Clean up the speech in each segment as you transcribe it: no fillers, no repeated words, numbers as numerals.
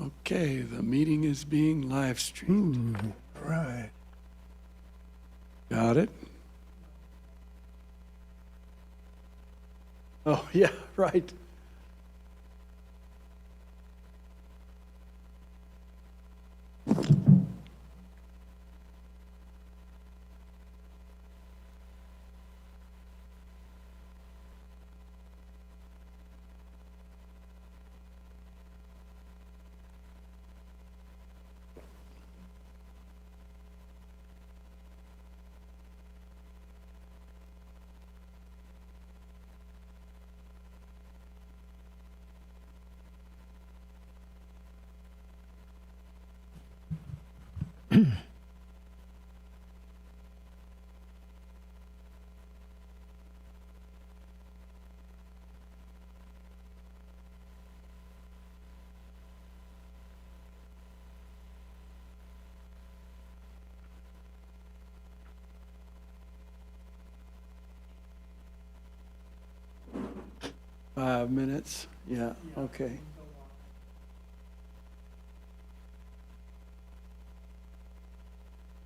Okay, the meeting is being live streamed. Right. Got it? Oh, yeah, right. Minutes, yeah, okay.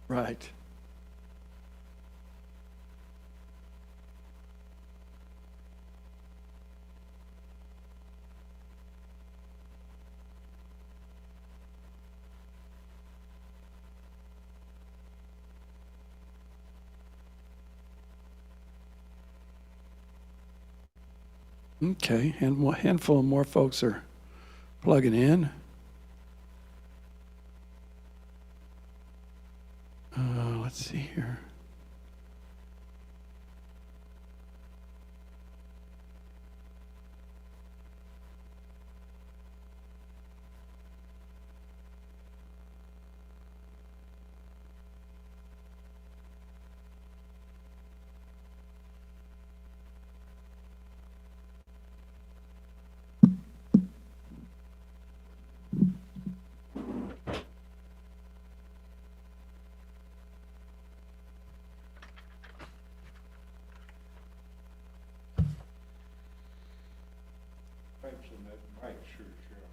Right. Okay, and a handful of more folks are plugging in. Let's see here.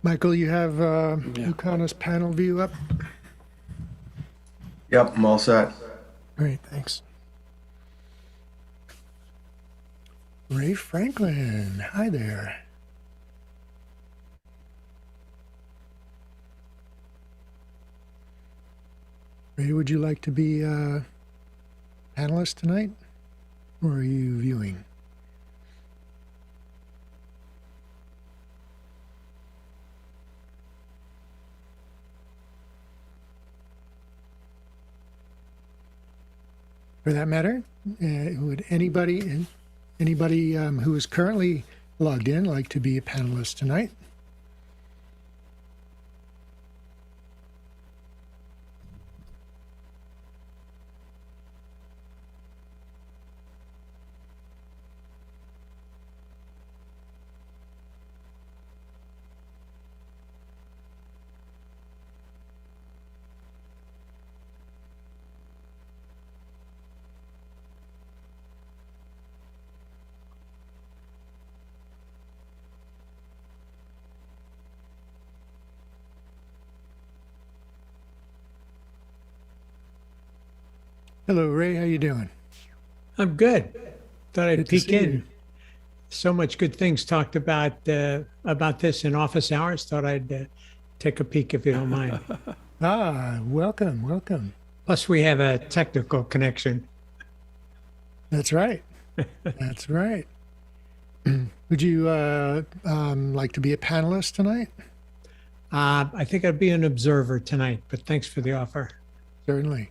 Michael, you have Lucana's panel view up? Yep, I'm all set. Great, thanks. Ray Franklin, hi there. Ray, would you like to be a panelist tonight? Or are you viewing? For that matter, would anybody who is currently logged in like to be a panelist tonight? Hello, Ray. How you doing? I'm good. Thought I'd Good to peek see you. in. So much good things talked about this in office hours. Thought I'd take a peek if you don't mind. Welcome, welcome. Plus, we have a technical connection. That's right. That's right. Would you like to be a panelist tonight? I think I'd be an observer tonight, but thanks for the offer. Certainly.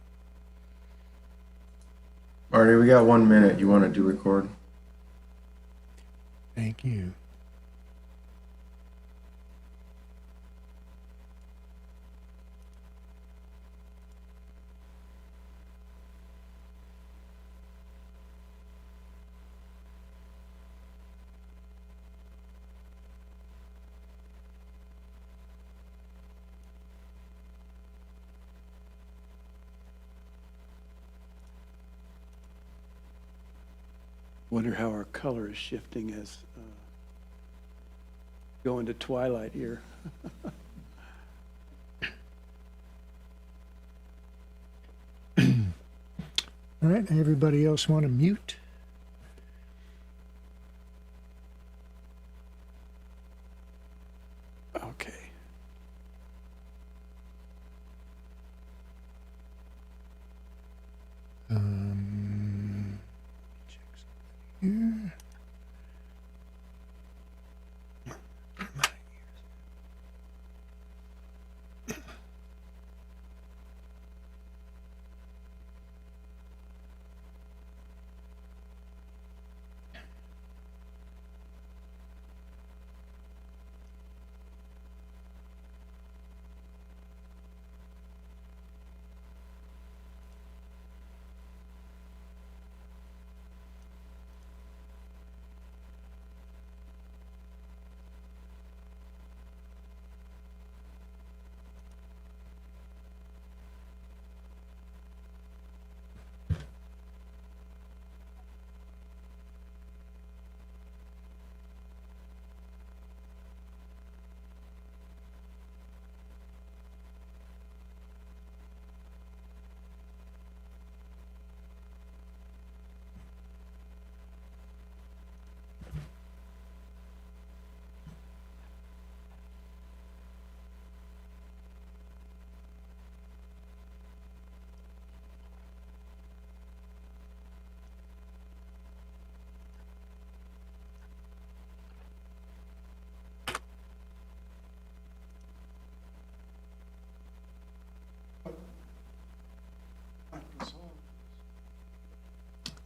Marty, we got 1 minute. You wanted to record? Thank you. Wonder how our color is shifting as go into twilight here. All right, everybody else want to mute? Okay. Check something here.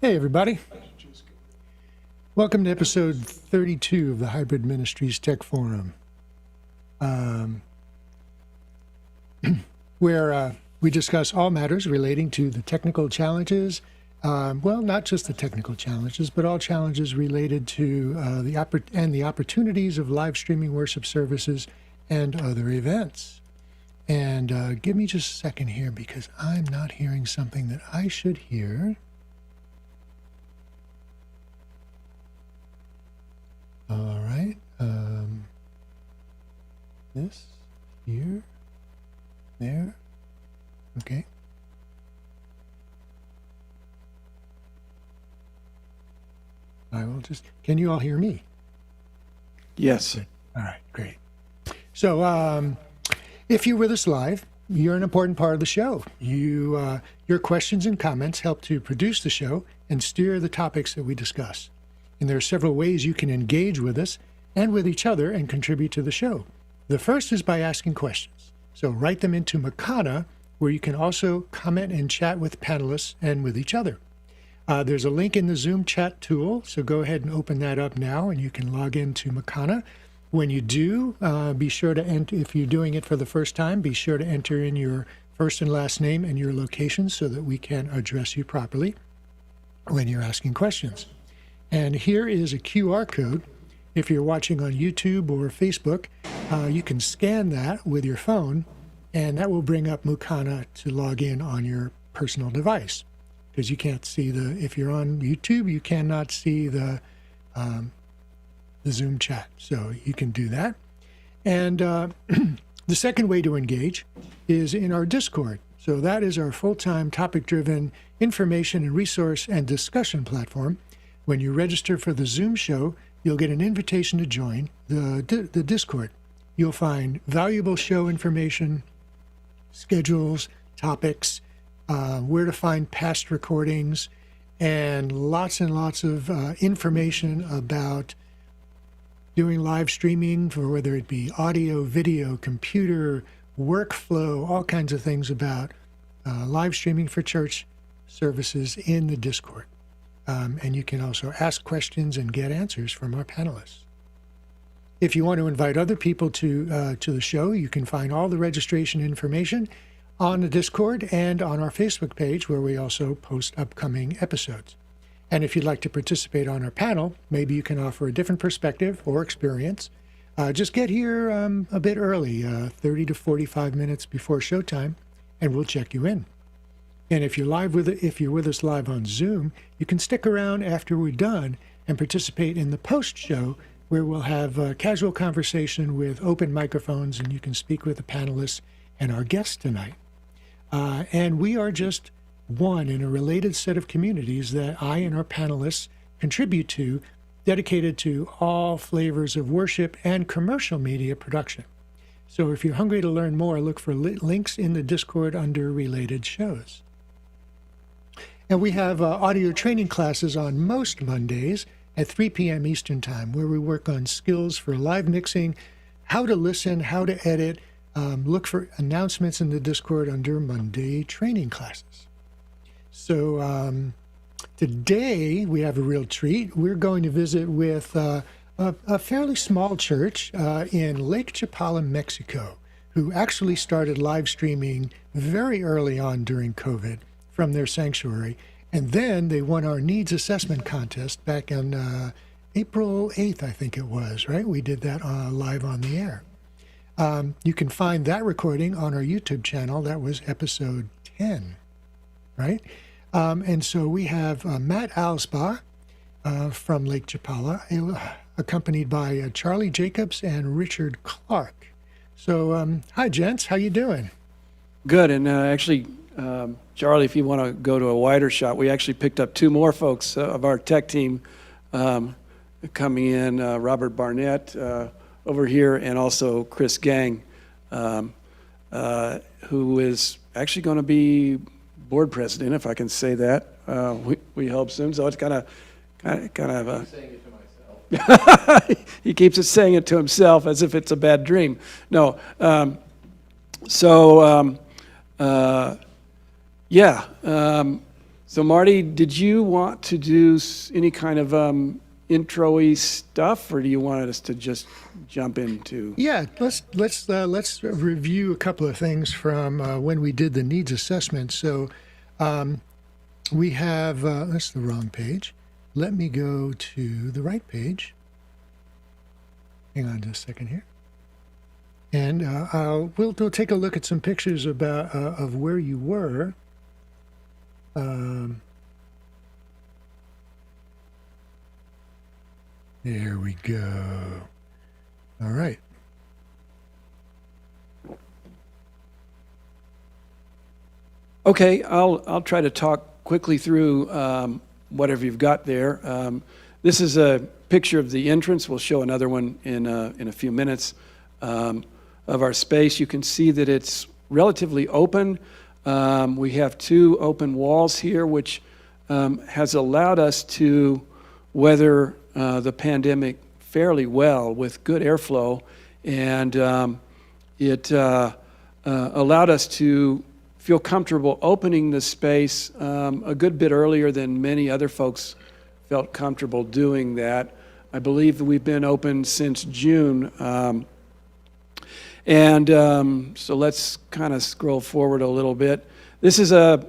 Hey, everybody. Welcome to episode 32 of the Hybrid Ministries Tech Forum, where we discuss all matters relating to the technical challenges, well, not just the technical challenges, but all challenges related to the opportunities of live streaming worship services and other events. And give me just a second here because I'm not hearing something that I should hear. All right. This, here, there. Okay. I will just, can you all hear me? Yes. All right, great. So, if you're with us live, you're an important part of the show. Your questions and comments help to produce the show and steer the topics that we discuss. And there are several ways you can engage with us and with each other and contribute to the show. The first is by asking questions. So write them into Makana, where you can also comment and chat with panelists and with each other. There's a link in the Zoom chat tool, so go ahead and open that up now, and you can log into Makana. When you do, be sure to enter, if you're doing it for the first time, be sure to enter in your first and last name and your location so that we can address you properly when you're asking questions. And here is a QR code. If you're watching on YouTube or Facebook, you can scan that with your phone, and that will bring up Mukana to log in on your personal device. Because you can't see if you're on YouTube, you cannot see the Zoom chat. So you can do that. And the second way to engage is in our Discord. So that is our full-time topic-driven information and resource and discussion platform. When you register for the Zoom show, you'll get an invitation to join the Discord. You'll find valuable show information, schedules, topics, where to find past recordings, and lots of information about doing live streaming for whether it be audio, video, computer, workflow, all kinds of things about live streaming for church services in the Discord. And you can also ask questions and get answers from our panelists. If you want to invite other people to the show, you can find all the registration information on the Discord and on our Facebook page, where we also post upcoming episodes. And if you'd like to participate on our panel, maybe you can offer a different perspective or experience. Just get here a bit early, 30 to 45 minutes before showtime, and we'll check you in. And if you're with us live on Zoom, you can stick around after we're done and participate in the post-show, where we'll have a casual conversation with open microphones, and you can speak with the panelists and our guests tonight. And we are just one in a related set of communities that I and our panelists contribute to, dedicated to all flavors of worship and commercial media production. So if you're hungry to learn more, look for links in the Discord under related shows. And we have audio training classes on most Mondays at 3 p.m. Eastern Time, where we work on skills for live mixing, how to listen, how to edit. Look for announcements in the Discord under Monday training classes. So today we have a real treat. We're going to visit with a fairly small church in Lake Chapala, Mexico, who actually started live streaming very early on during COVID from their sanctuary. And then they won our needs assessment contest back on April 8th, I think it was, right? We did that live on the air. You can find that recording on our YouTube channel. That was episode 10, right? And so we have Matt Alsbaugh from Lake Chapala, accompanied by Charlie Jacobs and Richard Clark. So, hi, gents. How you doing? Good. And actually, Charlie, if you want to go to a wider shot, we actually picked up two more folks of our tech team coming in, Robert Barnett over here, and also Chris Gang, who is actually going to be board president, if I can say that. We hope soon. So it's kind of a... He keeps saying it to himself as if it's a bad dream. No. Yeah. So Marty, did you want to do any kind of intro-y stuff, or do you want us to just jump into? Yeah, let's review a couple of things from when we did the needs assessment. So we have that's the wrong page. Let me go to the right page. Hang on just a second here. And we'll take a look at some pictures of where you were. There we go. All right. Okay, I'll try to talk quickly through whatever you've got there. This is a picture of the entrance. We'll show another one in a few minutes of our space. You can see that it's relatively open. We have two open walls here, which has allowed us to weather the pandemic fairly well with good airflow, and it allowed us to feel comfortable opening the space a good bit earlier than many other folks felt comfortable doing that. I believe that we've been open since June. So let's kind of scroll forward a little bit. This is a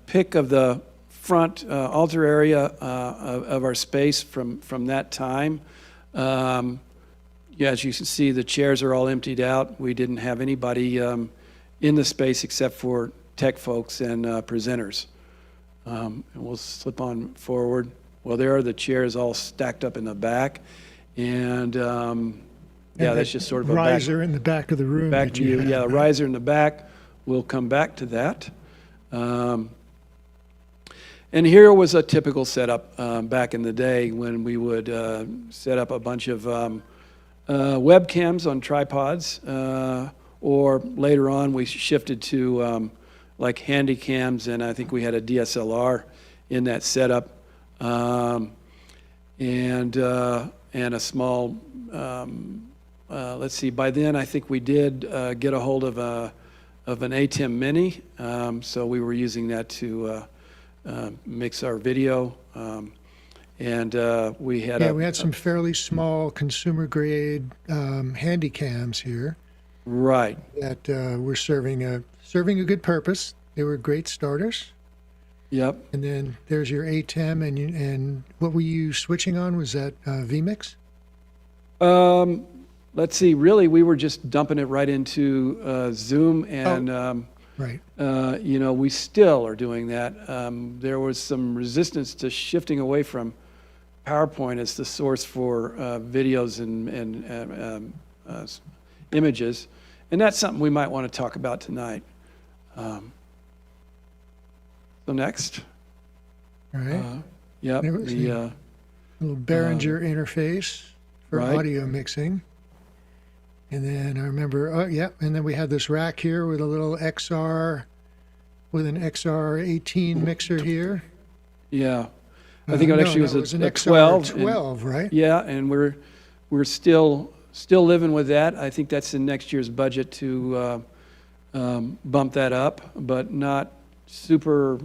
pic of the front altar area of our space from that time. Yeah, as you can see, the chairs are all emptied out. We didn't have anybody in the space except for tech folks and presenters. And we'll slip on forward. Well, there are the chairs all stacked up in the back. And yeah, that's just sort of a riser in the back of the room. Back view. Yeah, the riser in the back. We'll come back to that. And here was a typical setup back in the day when we would set up a bunch of webcams on tripods, or later on we shifted to like handy cams, and I think we had a DSLR in that setup, and a small. Let's see. By then, I think we did get a hold of an ATEM Mini, so we were using that to mix our video, and we had some fairly small consumer grade handy cams here, right, that were serving a good purpose. They were great starters. Yep. And then there's your ATEM, and what were you switching on? Was that vMix? Let's see. Really, we were just dumping it right into Zoom, and right. We still are doing that. There was some resistance to shifting away from PowerPoint as the source for videos and images, and that's something we might want to talk about tonight. So next. All right. Yep. There was The, little Behringer interface for right. audio mixing. And then I remember, and then we had this rack here with a little XR, with an XR18 mixer here. yeah. I think it No, actually no, was it a an 12. XR12, right? Yeah, and we're still living with that. I think that's in next year's budget to bump that up, but not super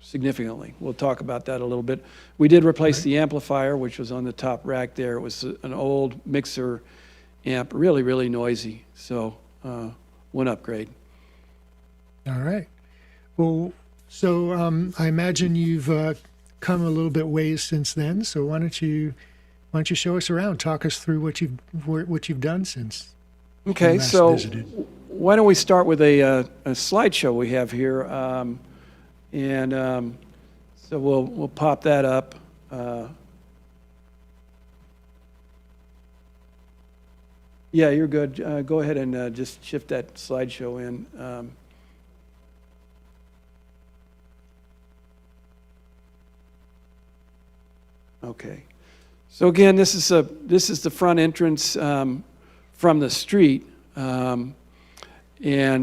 significantly. We'll talk about that a little bit. We did replace the amplifier, which was on the top rack there. It was an old mixer amp, really, really noisy. So one upgrade. All right. Well, so I imagine you've come a little bit ways since then. So why don't you show us around? Talk us through what you've done since. Okay, you last so visited. why don't we start with a slideshow we have here, so we'll pop that up. Yeah, you're good. Go ahead and just shift that slideshow in. Okay. So again, this is the front entrance from the street, and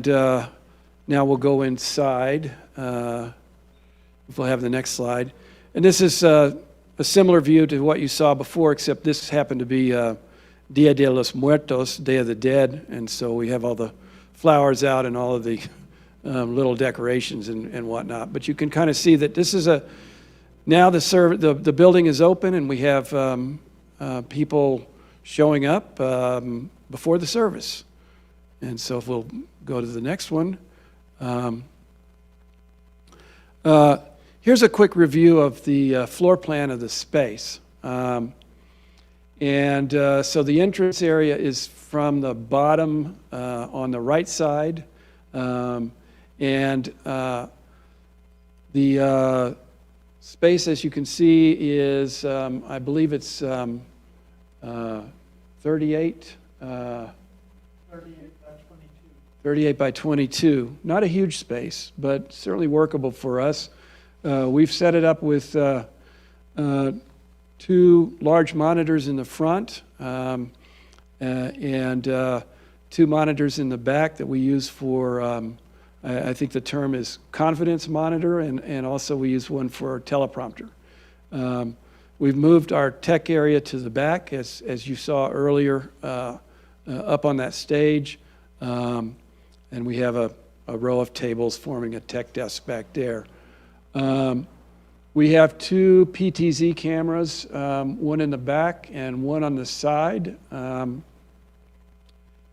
now we'll go inside. If we'll have the next slide, and this is a similar view to what you saw before, except this happened to be Dia de los Muertos, Day of the Dead, and so we have all the flowers out and all of the little decorations and whatnot. But you can kind of see that this is now the building is open, and we have people showing up before the service. And so if we'll go to the next one. Here's a quick review of the floor plan of the space. So the entrance area is from the bottom on the right side. The space, as you can see, is, I believe it's 38 by 22. Not a huge space, but certainly workable for us. We've set it up with 2 large monitors in the front and 2 monitors in the back that we use for, I think the term is confidence monitor, and also we use one for teleprompter. We've moved our tech area to the back, as you saw earlier, up on that stage. And we have a row of tables forming a tech desk back there. We have 2 PTZ cameras, one in the back and one on the side,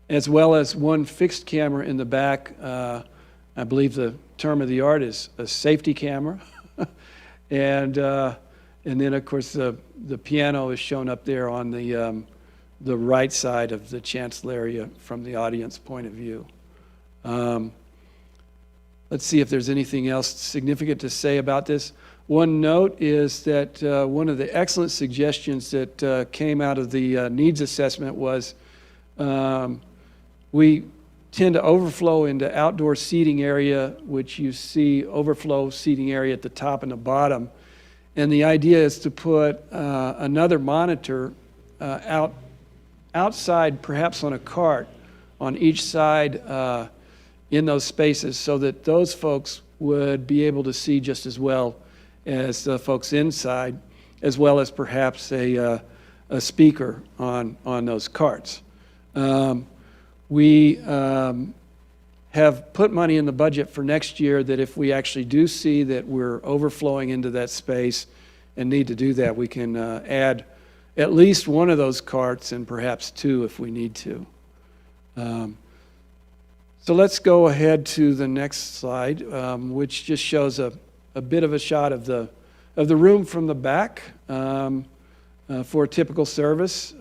as well as 1 fixed camera in the back. I believe the term of the art is a safety camera. And then, of course, the piano is shown up there on the right side of the chancel area from the audience point of view. Let's see if there's anything else significant to say about this. One note is that one of the excellent suggestions that came out of the needs assessment was we tend to overflow into outdoor seating area, which you see overflow seating area at the top and the bottom. And the idea is to put another monitor outside, perhaps on a cart, on each side in those spaces, so that those folks would be able to see just as well as the folks inside, as well as perhaps a speaker on those carts. We have put money in the budget for next year that if we actually do see that we're overflowing into that space and need to do that, we can add at least one of those carts and perhaps 2 if we need to. So let's go ahead to the next slide, which just shows a bit of a shot of the room from the back for a typical service.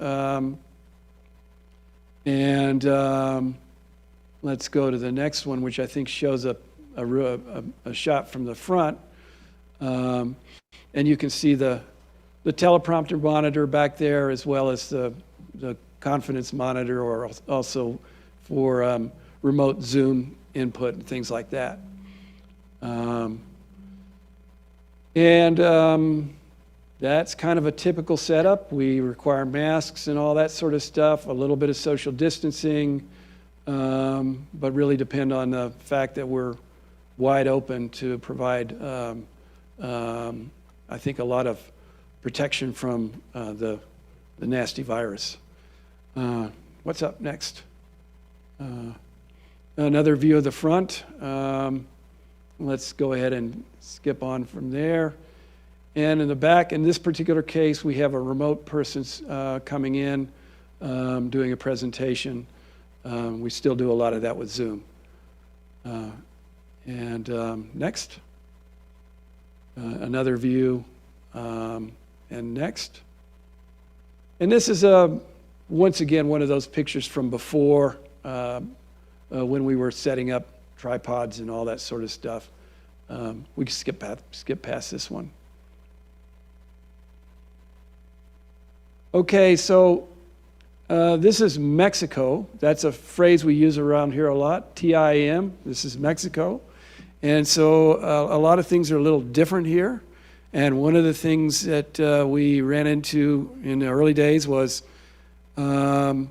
Let's go to the next one, which I think shows a shot from the front. And you can see the teleprompter monitor back there, as well as the confidence monitor, or also for remote Zoom input and things like that. And that's kind of a typical setup. We require masks and all that sort of stuff, a little bit of social distancing, but really depend on the fact that we're wide open to provide, I think, a lot of protection from the nasty virus. What's up next? Another view of the front. Let's go ahead and skip on from there. And in the back, in this particular case, we have a remote person coming in, doing a presentation. We still do a lot of that with Zoom. Next. Another view. And next. And this is, once again, one of those pictures from before when we were setting up tripods and all that sort of stuff. We can skip past this one. Okay, so this is Mexico. That's a phrase we use around here a lot, TIM. This is Mexico. And so a lot of things are a little different here. And one of the things that we ran into in the early days was one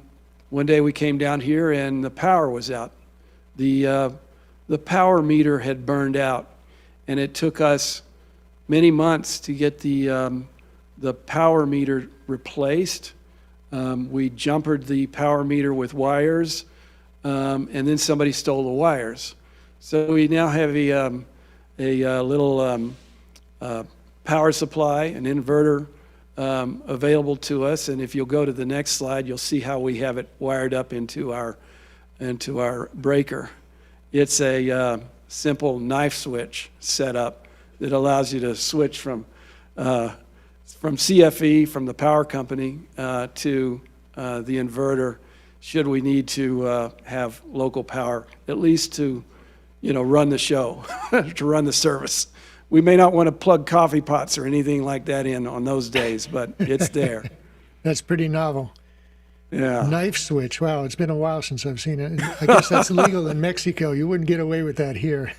day we came down here and the power was out. The power meter had burned out, and it took us many months to get the power meter replaced. We jumpered the power meter with wires, and then somebody stole the wires. So we now have a little power supply, an inverter available to us. And if you'll go to the next slide, you'll see how we have it wired up into our breaker. It's a simple knife switch setup that allows you to switch from CFE, from the power company, to the inverter, should we need to have local power, at least to, run the show, to run the service. We may not want to plug coffee pots or anything like that in on those days, but it's there. That's pretty novel. Yeah. Knife switch. Wow, it's been a while since I've seen it. I guess that's legal in Mexico. You wouldn't get away with that here.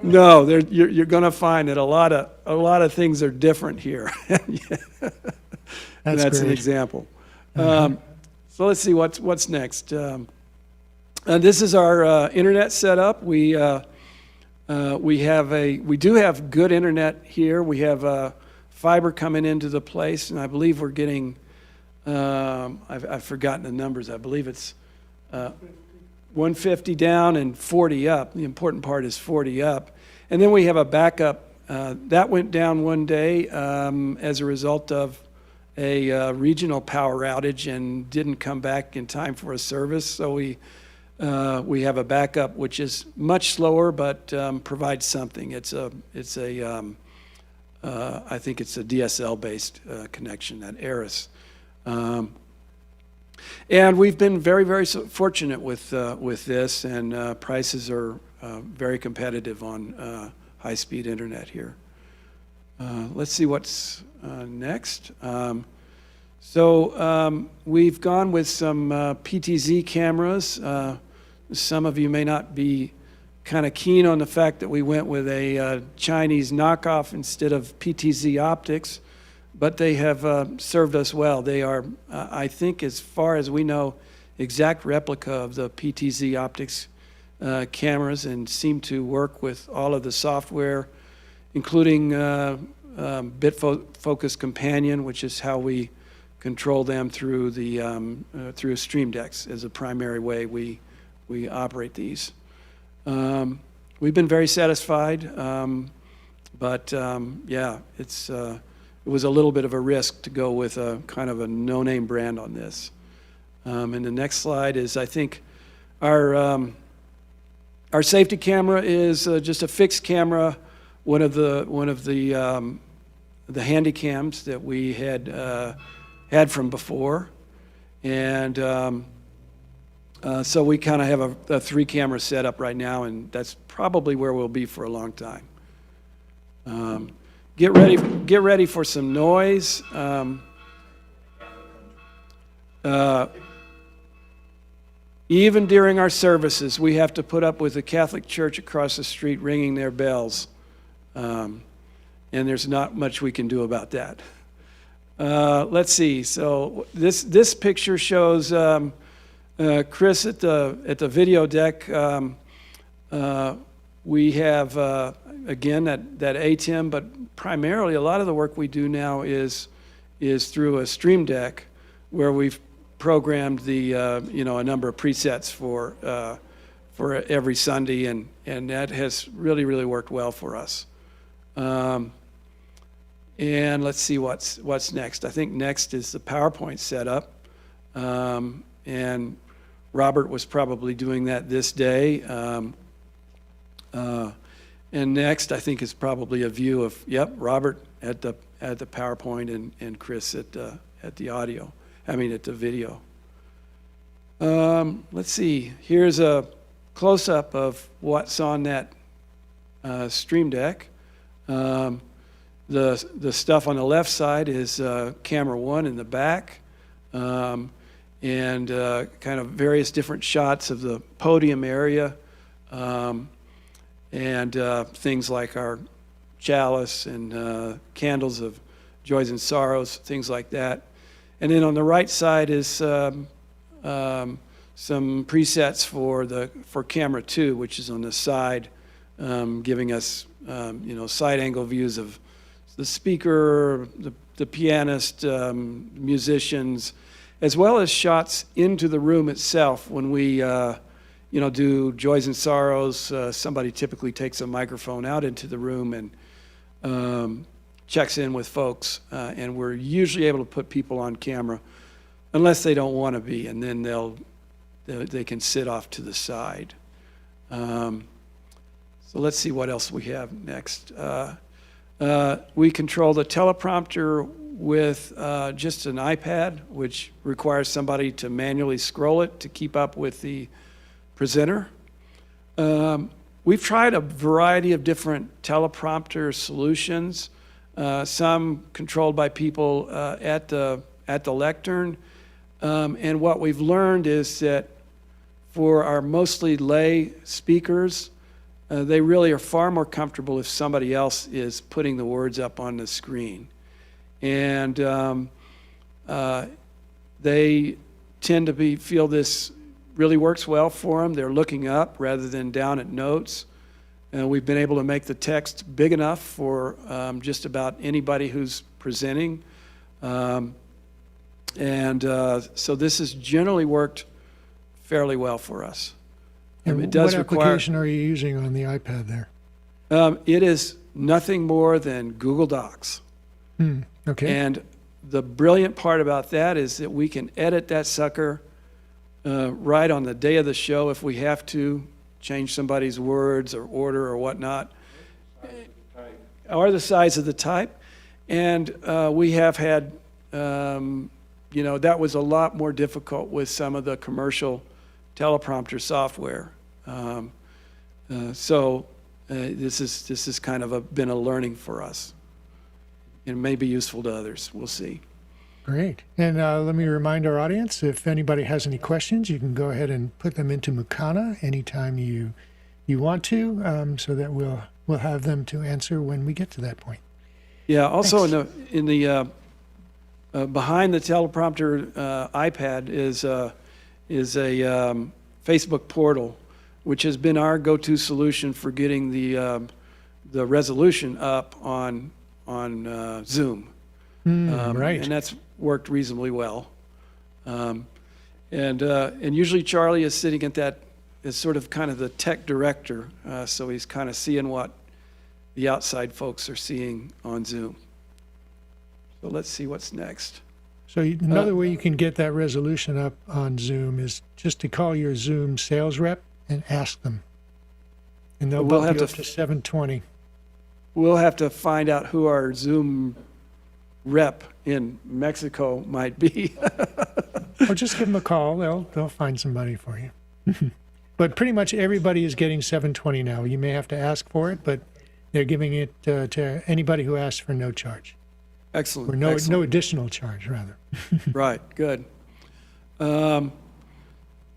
No, you're going to find that a lot of things are different here. That's great. an example. So let's see what's next. This is our internet setup. We do have good internet here. We have fiber coming into the place, and I believe we're getting. I've forgotten the numbers. I believe it's 150 down and 40 up. The important part is 40 up. And then we have a backup. That went down one day as a result of a regional power outage and didn't come back in time for a service. So we have a backup which is much slower but provides something. I think it's a DSL-based connection, that ARIS. And we've been very, very fortunate with this, and prices are very competitive on high-speed internet here. Let's see what's next. So we've gone with some PTZ cameras. Some of you may not be kind of keen on the fact that we went with a Chinese knockoff instead of PTZ optics, but they have served us well. They are, I think, as far as we know, exact replica of the PTZ optics cameras, and seem to work with all of the software, including Bit Focus Companion, which is how we control them through through Stream Decks as a primary way we operate these. We've been very satisfied, but yeah, it was a little bit of a risk to go with a kind of a no-name brand on this. And the next slide is, I think, our safety camera is just a fixed camera, one of the handy cams that we had from before, and so we kind of have a 3-camera setup right now, and that's probably where we'll be for a long time. Get ready for some noise. Even during our services, we have to put up with the Catholic Church across the street ringing their bells. and there's not much we can do about that. Let's see. So this picture shows Chris at the video deck. We have again that ATEM, but primarily a lot of the work we do now is through a stream deck, where we've programmed the a number of presets for every Sunday, and that has really worked well for us. And let's see what's next. I think next is the PowerPoint setup, and Robert was probably doing that this day. And next, I think, is probably a view of Robert at the PowerPoint and Chris at the audio. I mean, at the video. Let's see. Here's a close-up of what's on that stream deck. The stuff on the left side is camera 1 in the back, and kind of various different shots of the podium area, and things like our chalice and candles of joys and sorrows, things like that. And then on the right side is some presets for camera 2, which is on the side, giving us side angle views of the speaker, the pianist, musicians, as well as shots into the room itself. When we do joys and sorrows, somebody typically takes a microphone out into the room and checks in with folks, and we're usually able to put people on camera unless they don't want to be, and then they can sit off to the side. So let's see what else we have next. We control the teleprompter with just an iPad, which requires somebody to manually scroll it to keep up with the presenter. We've tried a variety of different teleprompter solutions, some controlled by people at the lectern. And what we've learned is that for our mostly lay speakers, they really are far more comfortable if somebody else is putting the words up on the screen. And they tend to feel this really works well for them. They're looking up rather than down at notes. We've been able to make the text big enough for just about anybody who's presenting. So this has generally worked fairly well for us. And it does what require, application are you using on the iPad there? it is nothing more than Google Docs. Okay. And the brilliant part about that is that we can edit that sucker right on the day of the show if we have to, change somebody's words or order or whatnot, or the size of the type. And we have had, that was a lot more difficult with some of the commercial teleprompter software. So this is kind of been a learning for us. It may be useful to others. We'll see. Great. And let me remind our audience, if anybody has any questions, you can go ahead and put them into Mukana anytime you want to, so that we'll have them to answer when we get to that point. Yeah. Also, Thanks. in the behind the teleprompter iPad is a Facebook portal, which has been our go-to solution for getting the resolution up on Zoom. Right. And that's worked reasonably well. And usually Charlie is sitting at that as sort of kind of the tech director, so he's kind of seeing what the outside folks are seeing on Zoom. So let's see what's next. So another way you can get that resolution up on Zoom is just to call your Zoom sales rep and ask them. And they'll We'll bump have you to up to 720. We'll have to find out who our Zoom rep in Mexico might be. Or just give them a call. They'll find somebody for you. But pretty much everybody is getting 720 now. You may have to ask for it, but they're giving it to anybody who asks for no charge. Excellent. Or no excellent. additional charge, rather. Right, good.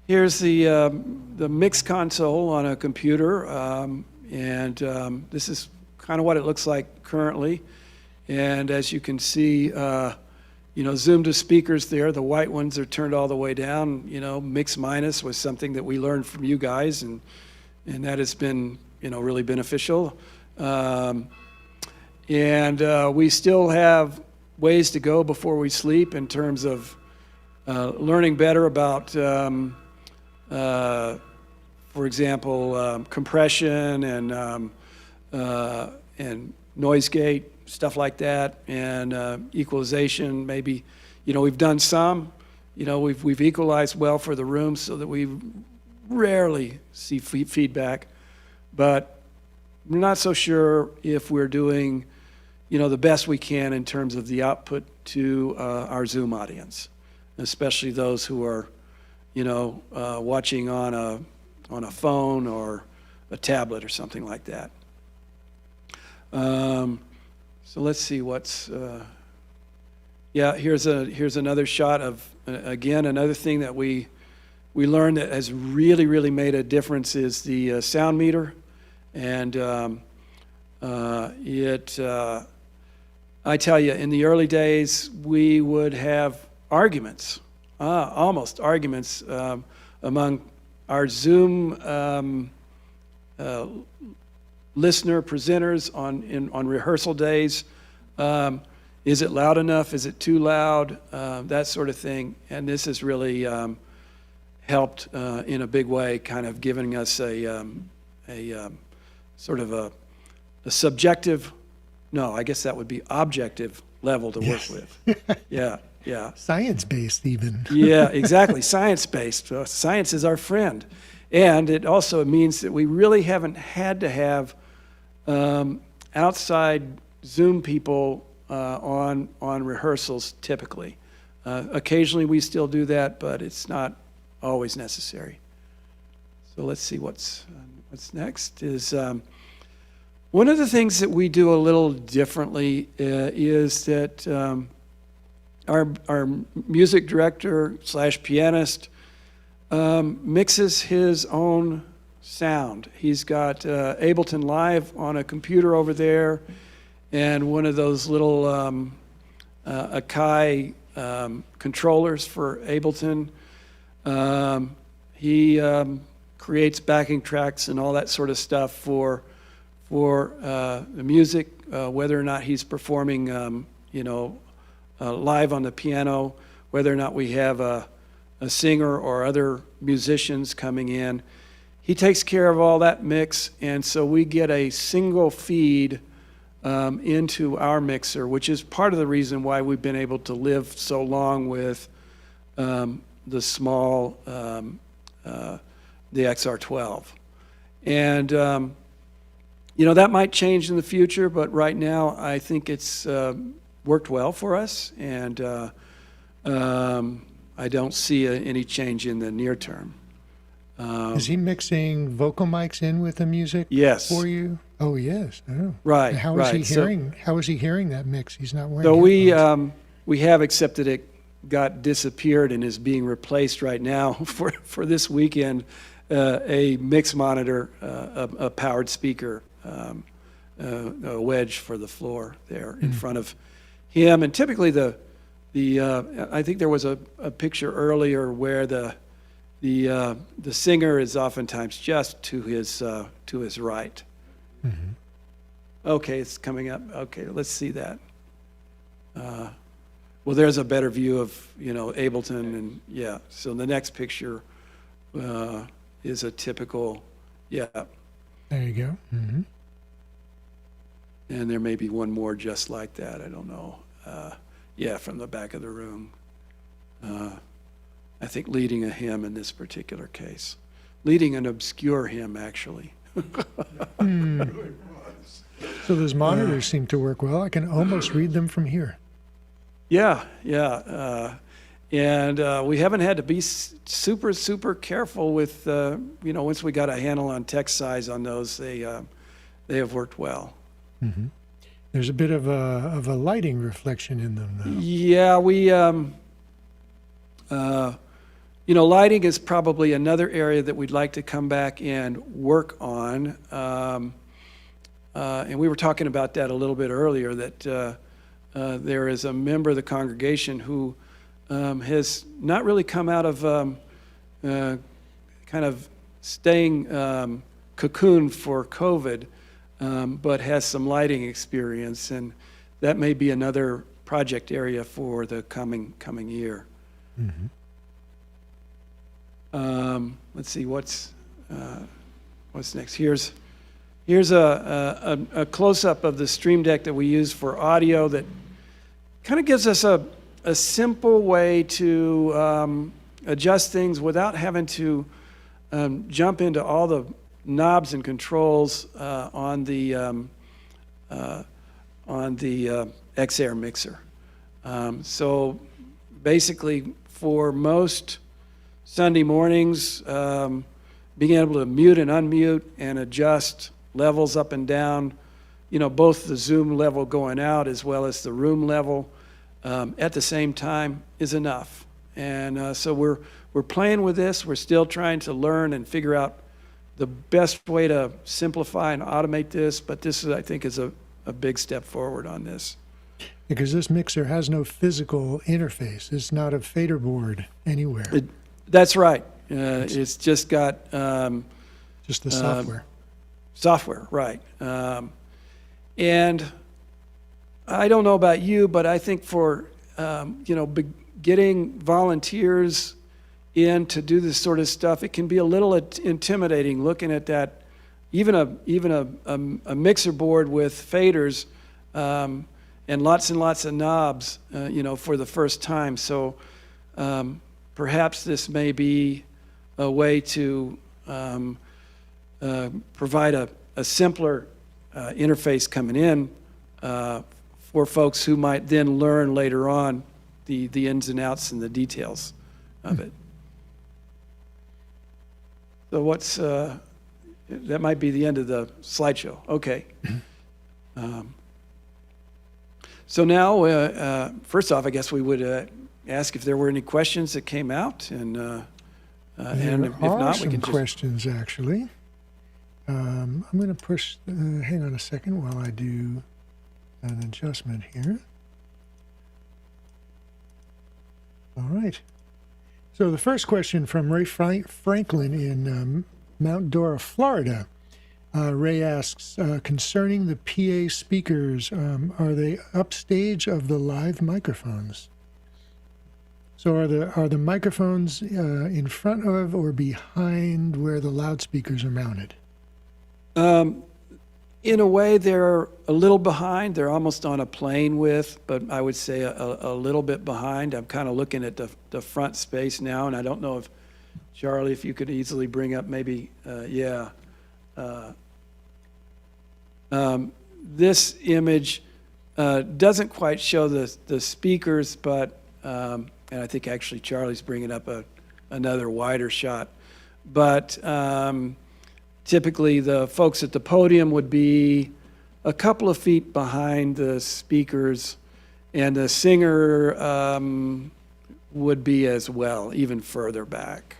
Here's the mix console on a computer, and this is kind of what it looks like currently. And as you can see, Zoom to speakers there, the white ones are turned all the way down. Mix minus was something that we learned from you guys, and that has been, really beneficial. And we still have ways to go before we sleep in terms of learning better about, for example, compression and noise gate, stuff like that, and equalization. Maybe, we've done some. We've equalized well for the room so that we rarely see feedback, but we're not so sure if we're doing, the best we can in terms of the output to our Zoom audience, especially those who are, watching on a phone or a tablet or something like that. So let's see what's. Here's another shot of again another thing that we learned that has really made a difference is the sound meter, and I tell you, in the early days we would have arguments, almost arguments among our Zoom listener presenters on rehearsal days. Is it loud enough? Is it too loud? That sort of thing. And this has really helped in a big way, kind of giving us a sort of a subjective, no, I guess that would be objective level to work with. Yeah. Science-based even. Yeah, exactly. Science-based. Science is our friend. And it also means that we really haven't had to have outside Zoom people on rehearsals typically. Occasionally we still do that, but it's not always necessary. So let's see what's next is one of the things that we do a little differently is that our music director / pianist mixes his own sound. He's got Ableton Live on a computer over there, and one of those little Akai controllers for Ableton. He creates backing tracks and all that sort of stuff for the music, whether or not he's performing, live on the piano, whether or not we have a singer or other musicians coming in. He takes care of all that mix, and so we get a single feed into our mixer, which is part of the reason why we've been able to live so long with the small, the XR12. And, that might change in the future, but right now I think it's worked well for us, and I don't see any change in the near term. Is he mixing vocal mics in with the music Yes. for you? Oh, yes. Oh. Right. And how is he hearing? How is he hearing that mix? He's not wearing. So we have accepted it got disappeared and is being replaced right now for this weekend. A mix monitor, a powered speaker, a wedge for the floor there in front of him, and typically I think there was a picture earlier where the singer is oftentimes just to his right. Mm-hmm. Okay, it's coming up. Okay, let's see that. Well, there's a better view of Ableton, and yeah. So the next picture is a typical, yeah. There you go. Mm-hmm. And there may be one more just like that. I don't know. Yeah, from the back of the room. I think leading a hymn in this particular case. Leading an obscure hymn, actually. So those monitors seem to work well. I can almost read them from here. Yeah. And we haven't had to be super careful with, once we got a handle on text size on those, they have worked well. Mm-hmm. There's a bit of a lighting reflection in them, though. Yeah, we, lighting is probably another area that we'd like to come back and work on. and we were talking about that a little bit earlier, that there is a member of the congregation who has not really come out of kind of staying cocooned for COVID, but has some lighting experience, and that may be another project area for the coming year. Let's see what's next. Here's a close-up of the Stream Deck that we use for audio that kind of gives us a simple way to adjust things without having to jump into all the knobs and controls on the X-Air mixer. So basically, for most Sunday mornings, being able to mute and unmute and adjust levels up and down, both the Zoom level going out as well as the room level at the same time is enough. And so we're playing with this. We're still trying to learn and figure out the best way to simplify and automate this, but this is, I think, is a big step forward on this. Because this mixer has no physical interface. It's not a fader board anywhere. That's right. It's just got Just the software. Software, right. And I don't know about you, but I think for getting volunteers in to do this sort of stuff, it can be a little intimidating looking at that. Even a mixer board with faders and lots of knobs, for the first time. So perhaps this may be a way to provide a simpler interface coming in for folks who might then learn later on the ins and outs and the details of it. So that might be the end of the slideshow. Okay. So now, first off, I guess we would ask if there were any questions that came out, and if not, we can just... questions, actually. I'm going to push, hang on a second while I do an adjustment here. All right. So the first question from Ray Franklin in Mount Dora, Florida. Ray asks, concerning the PA speakers, are they upstage of the live microphones? So are the microphones in front of or behind where the loudspeakers are mounted? In a way, they're a little behind. They're almost on a plane with, but I would say a little bit behind. I'm kind of looking at the front space now, and I don't know if, Charlie, if you could easily bring up maybe, this image doesn't quite show the speakers, but, and I think actually Charlie's bringing up another wider shot. But typically the folks at the podium would be a couple of feet behind the speakers, and the singer would be as well, even further back.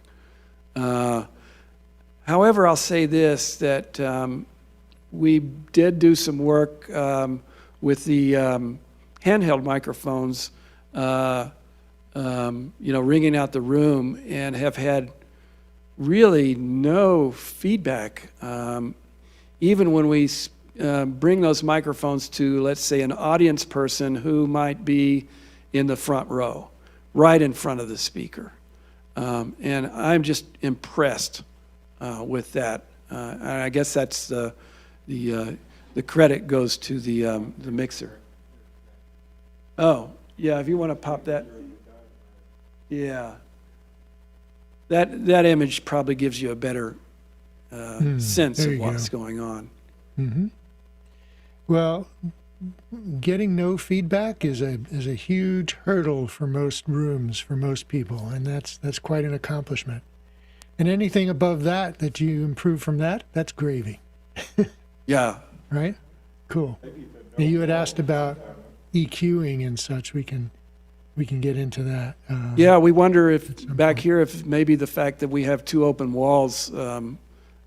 However, I'll say this, that we did do some work with the handheld microphones, ringing out the room, and have had really no feedback. Even when we bring those microphones to, let's say, an audience person who might be in the front row, right in front of the speaker. And I'm just impressed with that. And I guess that's the credit goes to the mixer. Oh, yeah, if you want to pop that. Yeah. That image probably gives you a better sense of what's going on. Mm-hmm. Well, getting no feedback is a huge hurdle for most rooms, for most people, and that's quite an accomplishment. And anything above that you improve from that's gravy. Yeah. Right? Cool. Now, you had asked about EQing and such. We can get into that. Yeah, we wonder if back here, if maybe the fact that we have two open walls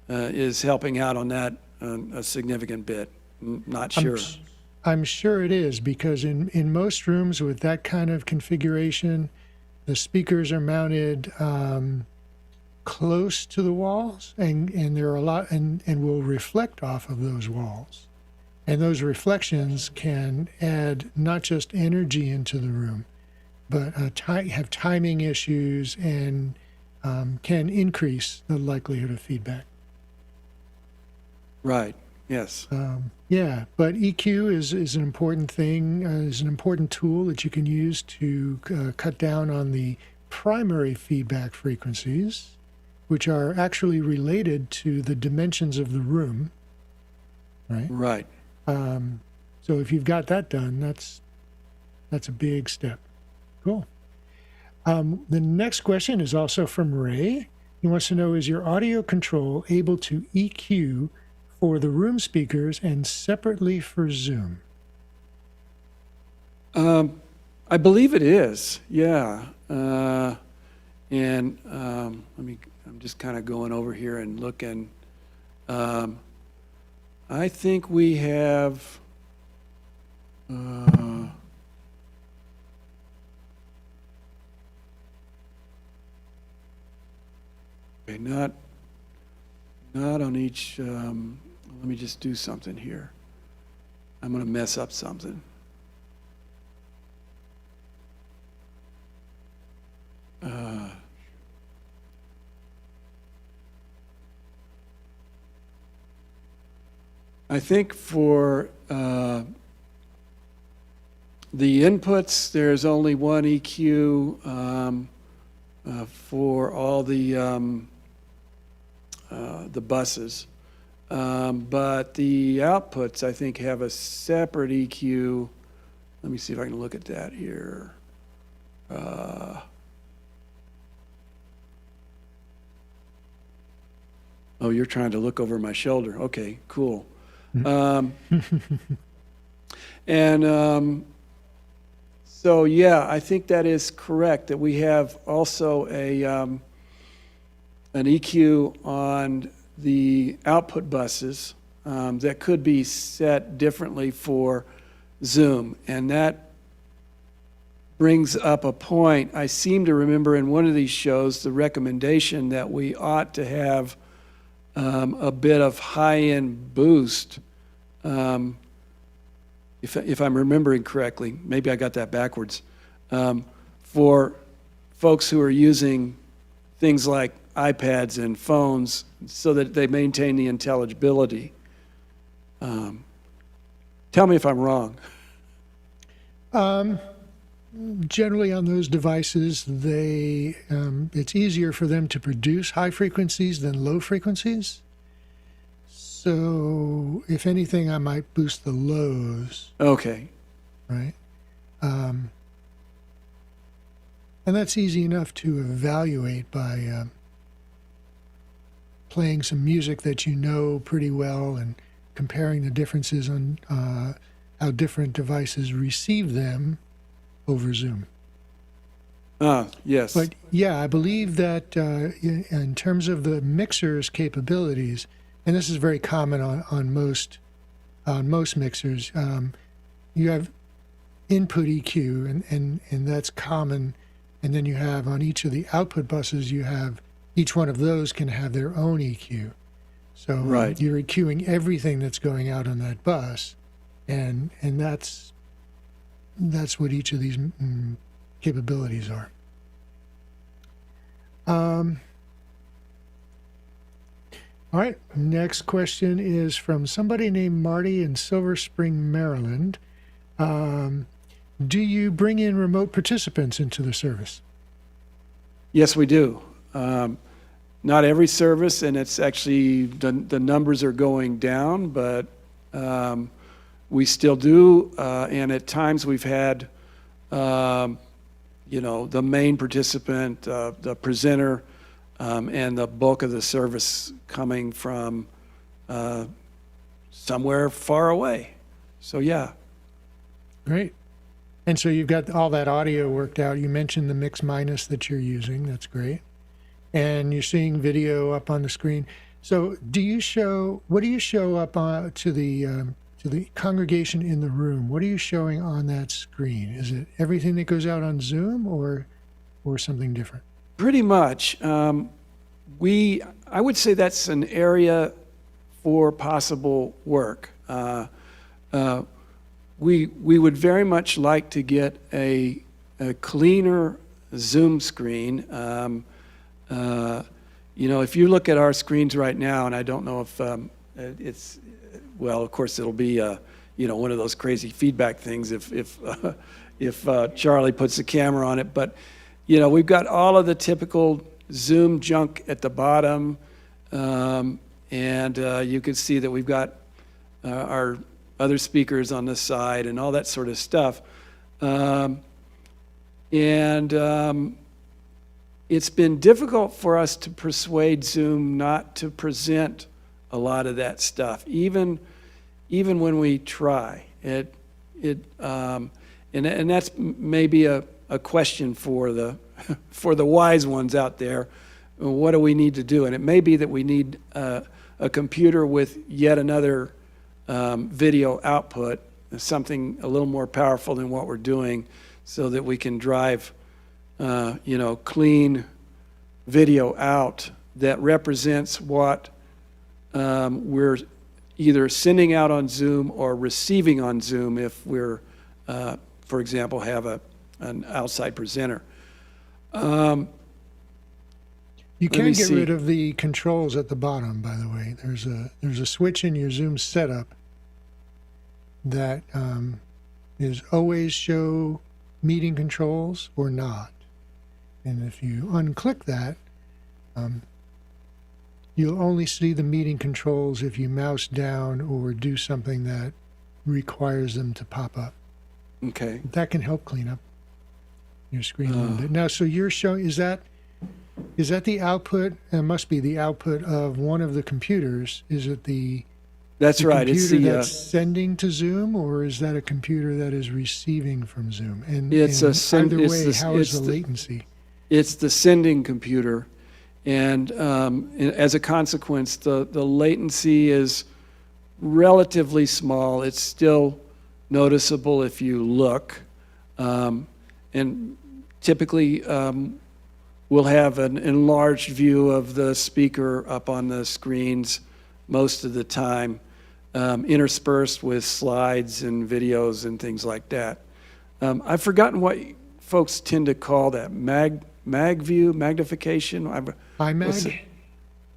is helping out on that a significant bit. Not I'm sure. I'm sure it is, because in most rooms with that kind of configuration, the speakers are mounted close to the walls, and there are a lot, and will reflect off of those walls. And those reflections can add not just energy into the room, but have timing issues, and can increase the likelihood of feedback. Right. Yes. Yeah, but EQ is an important thing, is an important tool that you can use to cut down on the primary feedback frequencies, which are actually related to the dimensions of the room, right? Right. So if you've got that done, that's a big step. Cool. The next question is also from Ray. He wants to know, is your audio control able to EQ for the room speakers and separately for Zoom? I believe it is. Yeah. And I'm just kind of going over here and looking. I think we have. Okay, not on each. Let me just do something here. I'm going to mess up something. I think for the inputs, there's only one EQ for all the buses. But the outputs, I think, have a separate EQ. Let me see if I can look at that here. Oh, you're trying to look over my shoulder. Okay, cool. So, yeah, I think that is correct, that we have also an EQ on the output buses that could be set differently for Zoom. And that brings up a point. I seem to remember in one of these shows the recommendation that we ought to have a bit of high-end boost. If I'm remembering correctly, maybe I got that backwards, for folks who are using things like iPads and phones so that they maintain the intelligibility. Tell me if I'm wrong. Generally on those devices, it's easier for them to produce high frequencies than low frequencies. So if anything, I might boost the lows, Okay. right? And that's easy enough to evaluate by playing some music that you know pretty well and comparing the differences on how different devices receive them over Zoom. Yes. But yeah, I believe that in terms of the mixer's capabilities, and this is very common on most mixers, you have input EQ, and that's common. And then you have on each of the output buses, you have each one of those can have their own EQ. So Right. You're EQing everything that's going out on that bus, and that's what each of these capabilities are. All right, next question is from somebody named Marty in Silver Spring, Maryland. Do you bring in remote participants into the service? Yes, we do. Not every service, and it's actually, the numbers are going down, but we still do. And at times we've had, the main participant, the presenter, and the bulk of the service coming from somewhere far away. So, yeah. Great. And so you've got all that audio worked out. You mentioned the mix minus that you're using. That's great. And you're seeing video up on the screen. So what do you show up to the to the congregation in the room, what are you showing on that screen? Is it everything that goes out on Zoom or something different? Pretty much. I would say that's an area for possible work. We would very much like to get a cleaner Zoom screen. If you look at our screens right now, and I don't know if well, of course it'll be one of those crazy feedback things if Charlie puts the camera on it, but we've got all of the typical Zoom junk at the bottom, and you can see that we've got our other speakers on the side and all that sort of stuff. It's been difficult for us to persuade Zoom not to present a lot of that stuff, even when we try. And that's maybe a question for the wise ones out there. What do we need to do? And it may be that we need a computer with yet another video output, something a little more powerful than what we're doing, so that we can drive clean video out that represents what we're either sending out on Zoom or receiving on Zoom if we're, for example, have an outside presenter. You can get rid of the controls at the bottom, by the way. There's a switch in your Zoom setup that is always show meeting controls or not. And if you unclick that, you'll only see the meeting controls if you mouse down or do something that requires them to pop up. Okay. That can help clean up your screen a little bit. Now, so you're showing, is that the output? It must be the output of one of the computers. Is it That's right. computer It's that's sending to Zoom, or is that a computer that is receiving from Zoom? And It's a send- either it's way, the- how is it's the the- latency? It's the sending computer, and as a consequence, the latency is relatively small. It's still noticeable if you look, and typically we'll have an enlarged view of the speaker up on the screens most of the time, interspersed with slides and videos and things like that. I've forgotten what folks tend to call that, mag view, magnification? iMag?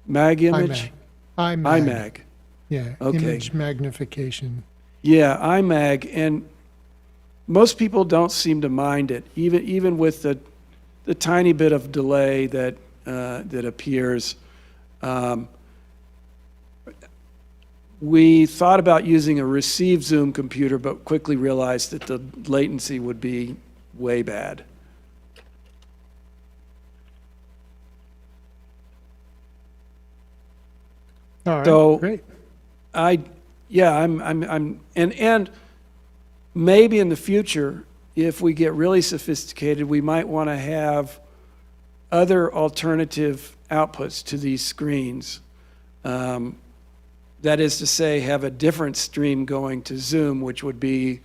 Mag image? iMag. Yeah, Okay. image magnification. Yeah, iMag, and most people don't seem to mind it, even with the tiny bit of delay that appears. We thought about using a receive Zoom computer, but quickly realized that the latency would be way bad. All right, So- great. and maybe in the future, if we get really sophisticated, we might want to have other alternative outputs to these screens. That is to say, have a different stream going to Zoom, which would be,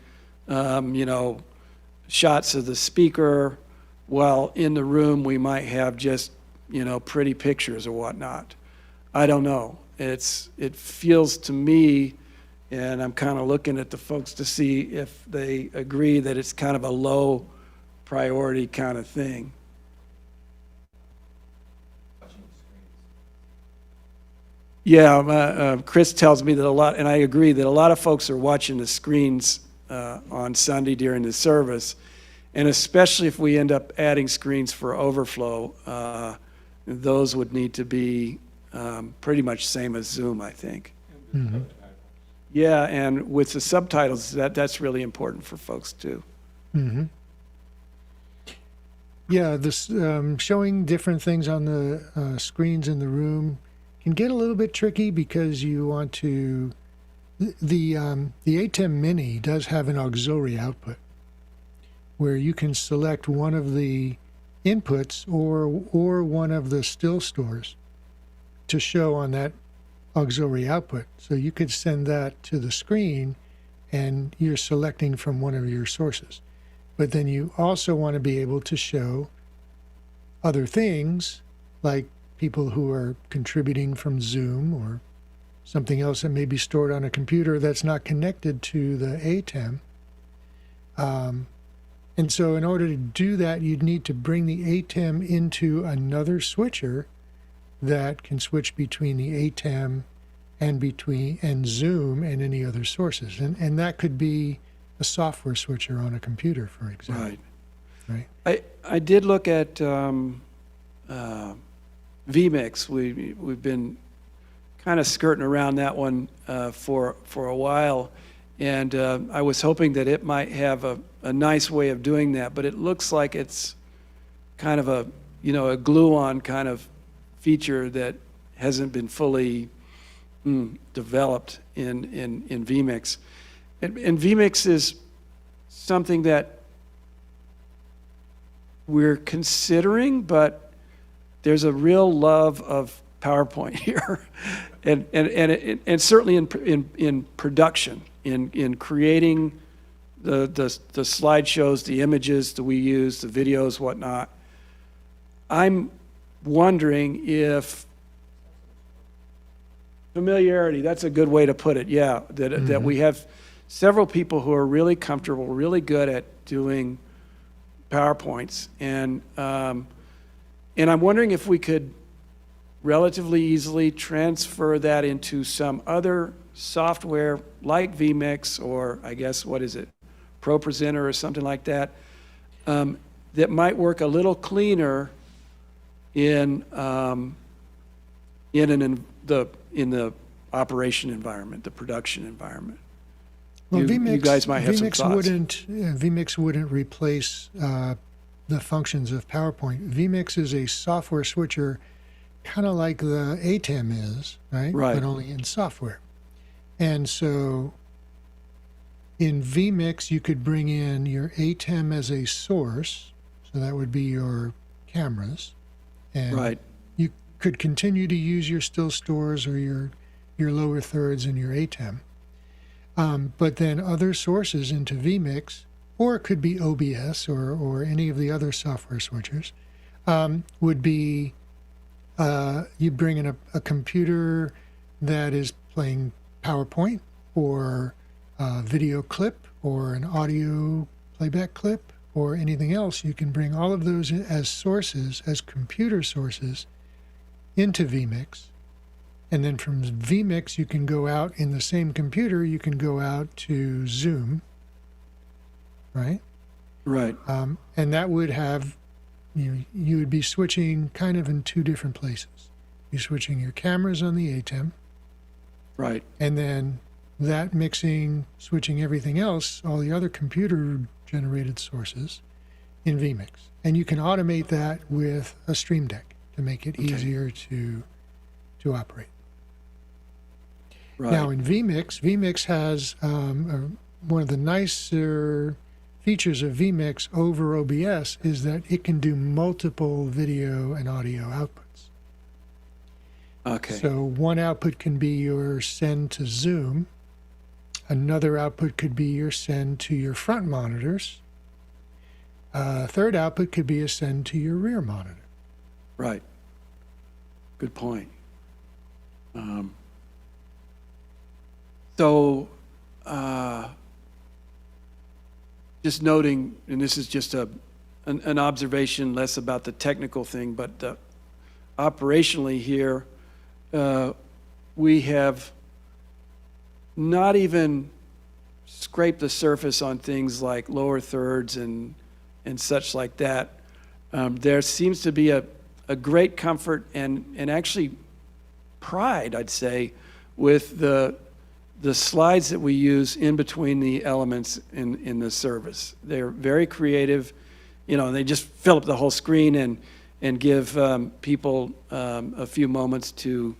shots of the speaker, while in the room we might have just, pretty pictures or whatnot. I don't know. It feels to me, and I'm kind of looking at the folks to see if they agree that it's kind of a low priority kind of thing. Yeah, Chris tells me that a lot, and I agree that a lot of folks are watching the screens on Sunday during the service, and especially if we end up adding screens for overflow, those would need to be pretty much same as Zoom, I think. Mhm. Yeah, and with the subtitles, that's really important for folks too. Mm-hmm. Yeah, this showing different things on the screens in the room can get a little bit tricky because you want to. The ATEM Mini does have an auxiliary output where you can select one of the inputs or one of the still stores to show on that auxiliary output. So you could send that to the screen and you're selecting from one of your sources. But then you also want to be able to show other things, like people who are contributing from Zoom or something else that may be stored on a computer that's not connected to the ATEM. And so in order to do that, you'd need to bring the ATEM into another switcher that can switch between the ATEM and Zoom and any other sources. And that could be a software switcher on a computer, for example. Right. Right. I did look at vMix. We've been kind of skirting around that one for a while, and I was hoping that it might have a nice way of doing that, but it looks like it's kind of a glue-on kind of feature that hasn't been fully developed in vMix. And vMix is something that we're considering, but there's a real love of PowerPoint here, and certainly in production, in creating the slideshows, the images that we use, the videos, whatnot. I'm wondering if familiarity, that's a good way to put it, yeah, that we have several people who are really comfortable, really good at doing PowerPoints, and I'm wondering if we could relatively easily transfer that into some other software like vMix, or I guess, what is it, ProPresenter or something like that, that might work a little cleaner in the operation environment, the production environment. Well, you guys might have some thoughts. vMix wouldn't replace the functions of PowerPoint. vMix is a software switcher, kind of like the ATEM is, right? Right. But only in software. And so in vMix, you could bring in your ATEM as a source, so that would be your cameras. And Right. you could continue to use your still stores or your lower thirds in your ATEM. But then other sources into vMix, or it could be OBS or any of the other software switchers, would be you bring in a computer that is playing PowerPoint or a video clip or an audio playback clip or anything else. You can bring all of those as sources, as computer sources, into vMix. And then from vMix, you can go out in the same computer, you can go out to Zoom, right? Right. And that would have, you would be switching kind of in two different places. You're switching your cameras on the ATEM, Right. and then that mixing, switching everything else, all the other computer-generated sources in vMix. And you can automate that with a Stream Deck to make it easier to operate. Right. Now in vMix has one of the nicer features of vMix over OBS is that it can do multiple video and audio outputs. Okay. So one output can be your send to Zoom. Another output could be your send to your front monitors. A third output could be a send to your rear monitor. Right. Good point. Just noting, and this is just an observation, less about the technical thing, but operationally here, we have not even scraped the surface on things like lower thirds and such like that. There seems to be a great comfort and actually pride, I'd say, with the slides that we use in between the elements in the service. They're very creative, they just fill up the whole screen and give people a few moments to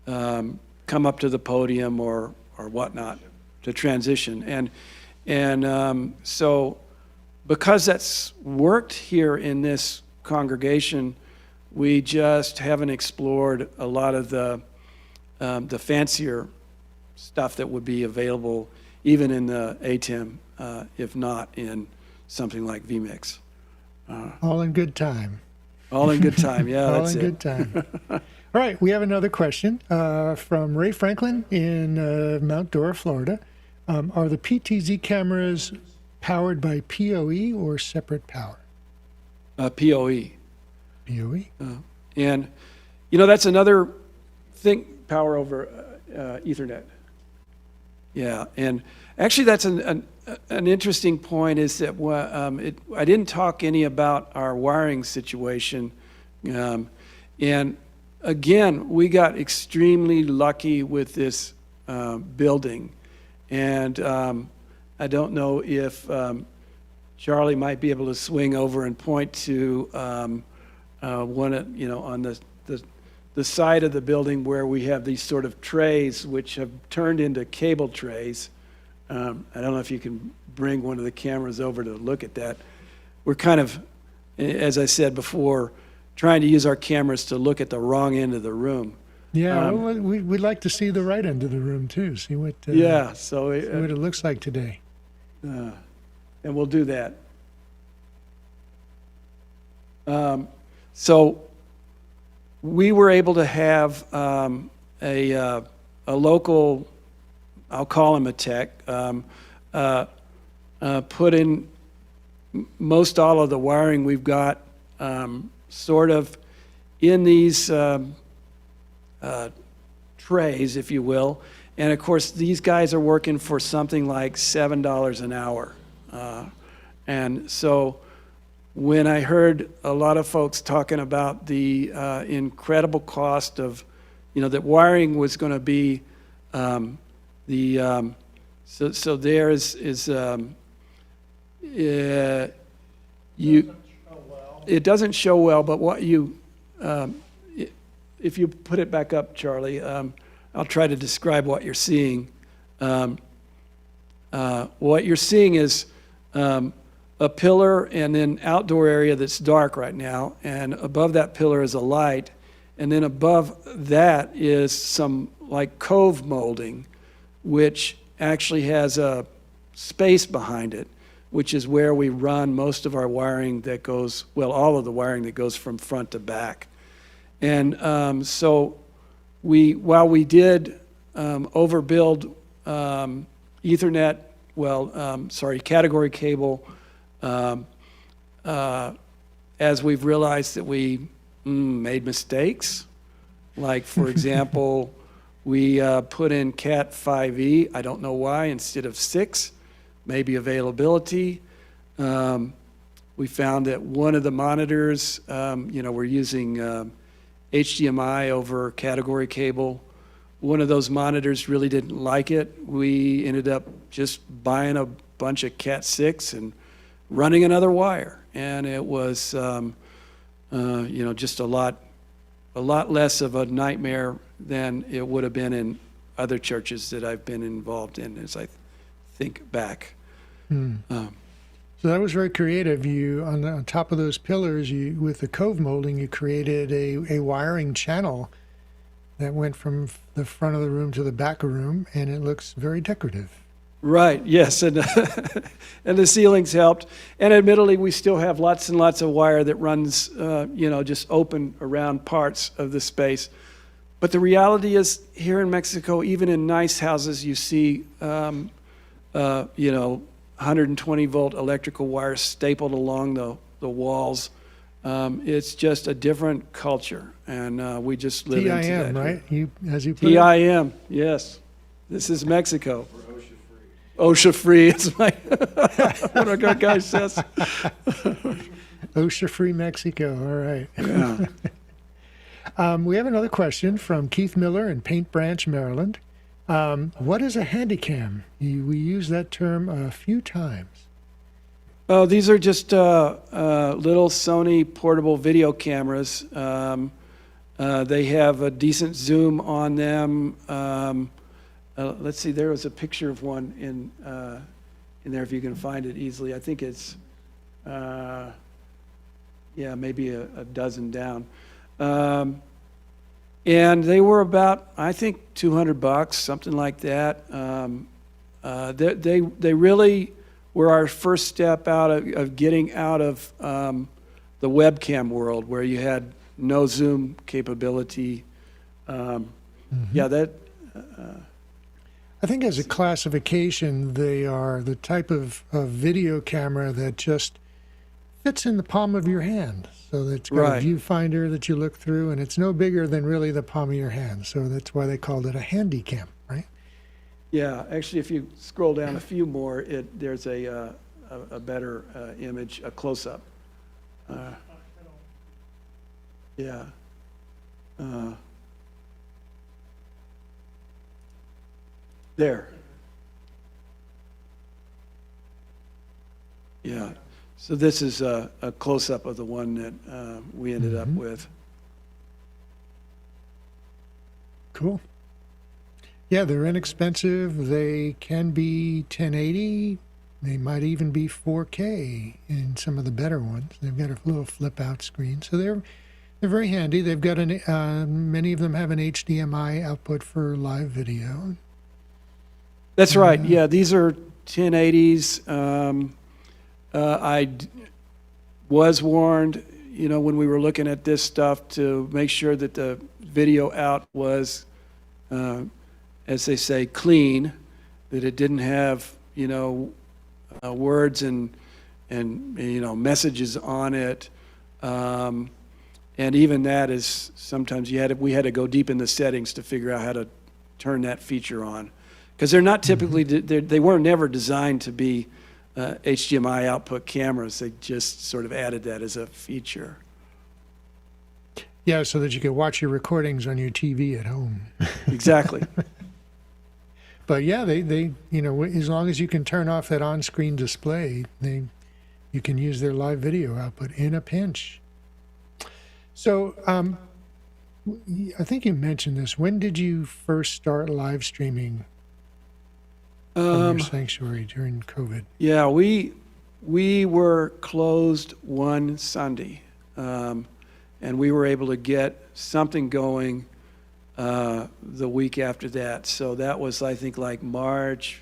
come up to the podium or whatnot to transition. So because that's worked here in this congregation, we just haven't explored a lot of the fancier stuff that would be available even in the ATEM, if not in something like vMix. All in good time. All in good time. Yeah, All that's in it. good time. All right, we have another question from Ray Franklin in Mount Dora, Florida. Are the PTZ cameras powered by PoE or separate power? PoE. PoE? And, that's another thing, power over Ethernet. Yeah, and actually that's an interesting point is that I didn't talk any about our wiring situation. And again, we got extremely lucky with this building. And I don't know if Charlie might be able to swing over and point to one, on the side of the building where we have these sort of trays which have turned into cable trays. I don't know if you can bring one of the cameras over to look at that. We're kind of, as I said before, trying to use our cameras to look at the wrong end of the room. Yeah, well, we'd like to see the right end of the room too. See what So see what it looks like today. and we'll do that. So we were able to have a local, I'll call him a tech, put in most all of the wiring we've got sort of in these trays, if you will. And of course, these guys are working for something like $7 an hour. And so when I heard a lot of folks talking about the incredible cost of, that wiring was going to be so there is it doesn't show well, but what you if you put it back up, Charlie, I'll try to describe what you're seeing. What you're seeing is a pillar and then outdoor area that's dark right now, and above that pillar is a light, and then above that is some like cove molding, which actually has a space behind it, which is where we run most of our wiring that goes, well, all of the wiring that goes from front to back. And so while we did overbuild Ethernet, category cable, as we've realized that we made mistakes. Like, for example, we put in Cat 5e, I don't know why, instead of 6, maybe availability. We found that one of the monitors, we're using HDMI over category cable. One of those monitors really didn't like it. We ended up just buying a bunch of Cat 6 and running another wire. And it was, just a lot less of a nightmare than it would have been in other churches that I've been involved in as I think back. So that was very creative. You on top of those pillars, with the cove molding, you created a wiring channel that went from the front of the room to the back of the room, and it looks very decorative. Right. Yes, and and the ceilings helped. And admittedly, we still have lots and lots of wire that runs, just open around parts of the space. But the reality is, here in Mexico, even in nice houses, you see, 120-volt electrical wire stapled along the walls. It's just a different culture, and we just live into that. TIM, right? You put it? TIM, yes. This is Mexico. OSHA free. It's my what our guy says. OSHA free Mexico. All right. Yeah. We have another question from Keith Miller in Paint Branch, Maryland. What is a handycam? We use that term a few times. Oh, these are just little Sony portable video cameras. They have a decent zoom on them. Let's see, there was a picture of one in there if you can find it easily. I think it's, maybe a dozen down. And they were about, I think, $200, something like that. They really were our first step out of getting out of the webcam world where you had no Zoom capability. Yeah, that. I think as a classification, they are the type of video camera that just fits in the palm of your hand. So it's got Right. a viewfinder that you look through, and it's no bigger than really the palm of your hand. So that's why they called it a handy cam, right? Yeah, actually, if you scroll down a few more, there's a better image, a close-up. Yeah. There. Yeah. So this is a close-up of the one that we ended up with. Cool. Yeah, they're inexpensive. They can be 1080. They might even be 4K in some of the better ones. They've got a little flip-out screen, so they're very handy. They've got many of them have an HDMI output for live video. That's right. Yeah, these are 1080s. Was warned, when we were looking at this stuff to make sure that the video out was, as they say, clean, that it didn't have, words and messages on it. And even that is sometimes we had to go deep in the settings to figure out how to turn that feature on. Because they're not typically, they were never designed to be HDMI output cameras. They just sort of added that as a feature. Yeah, so that you could watch your recordings on your TV at home. Exactly. But yeah, they as long as you can turn off that on-screen display, you can use their live video output in a pinch. So I think you mentioned this. When did you first start live streaming from your sanctuary during COVID? Yeah, we were closed one Sunday, and we were able to get something going the week after that. So that was, I think, like March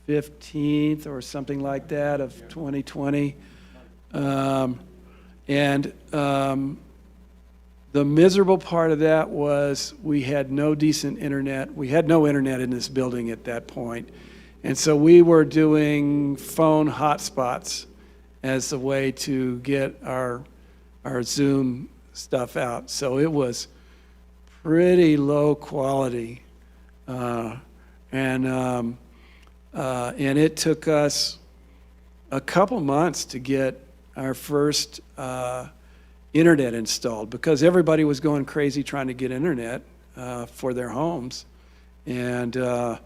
15th or something like that of 2020. The miserable part of that was we had no decent internet. We had no internet in this building at that point. And so we were doing phone hotspots as a way to get our Zoom stuff out. So it was pretty low quality. And it took us a couple months to get our first internet installed because everybody was going crazy trying to get internet for their homes. And so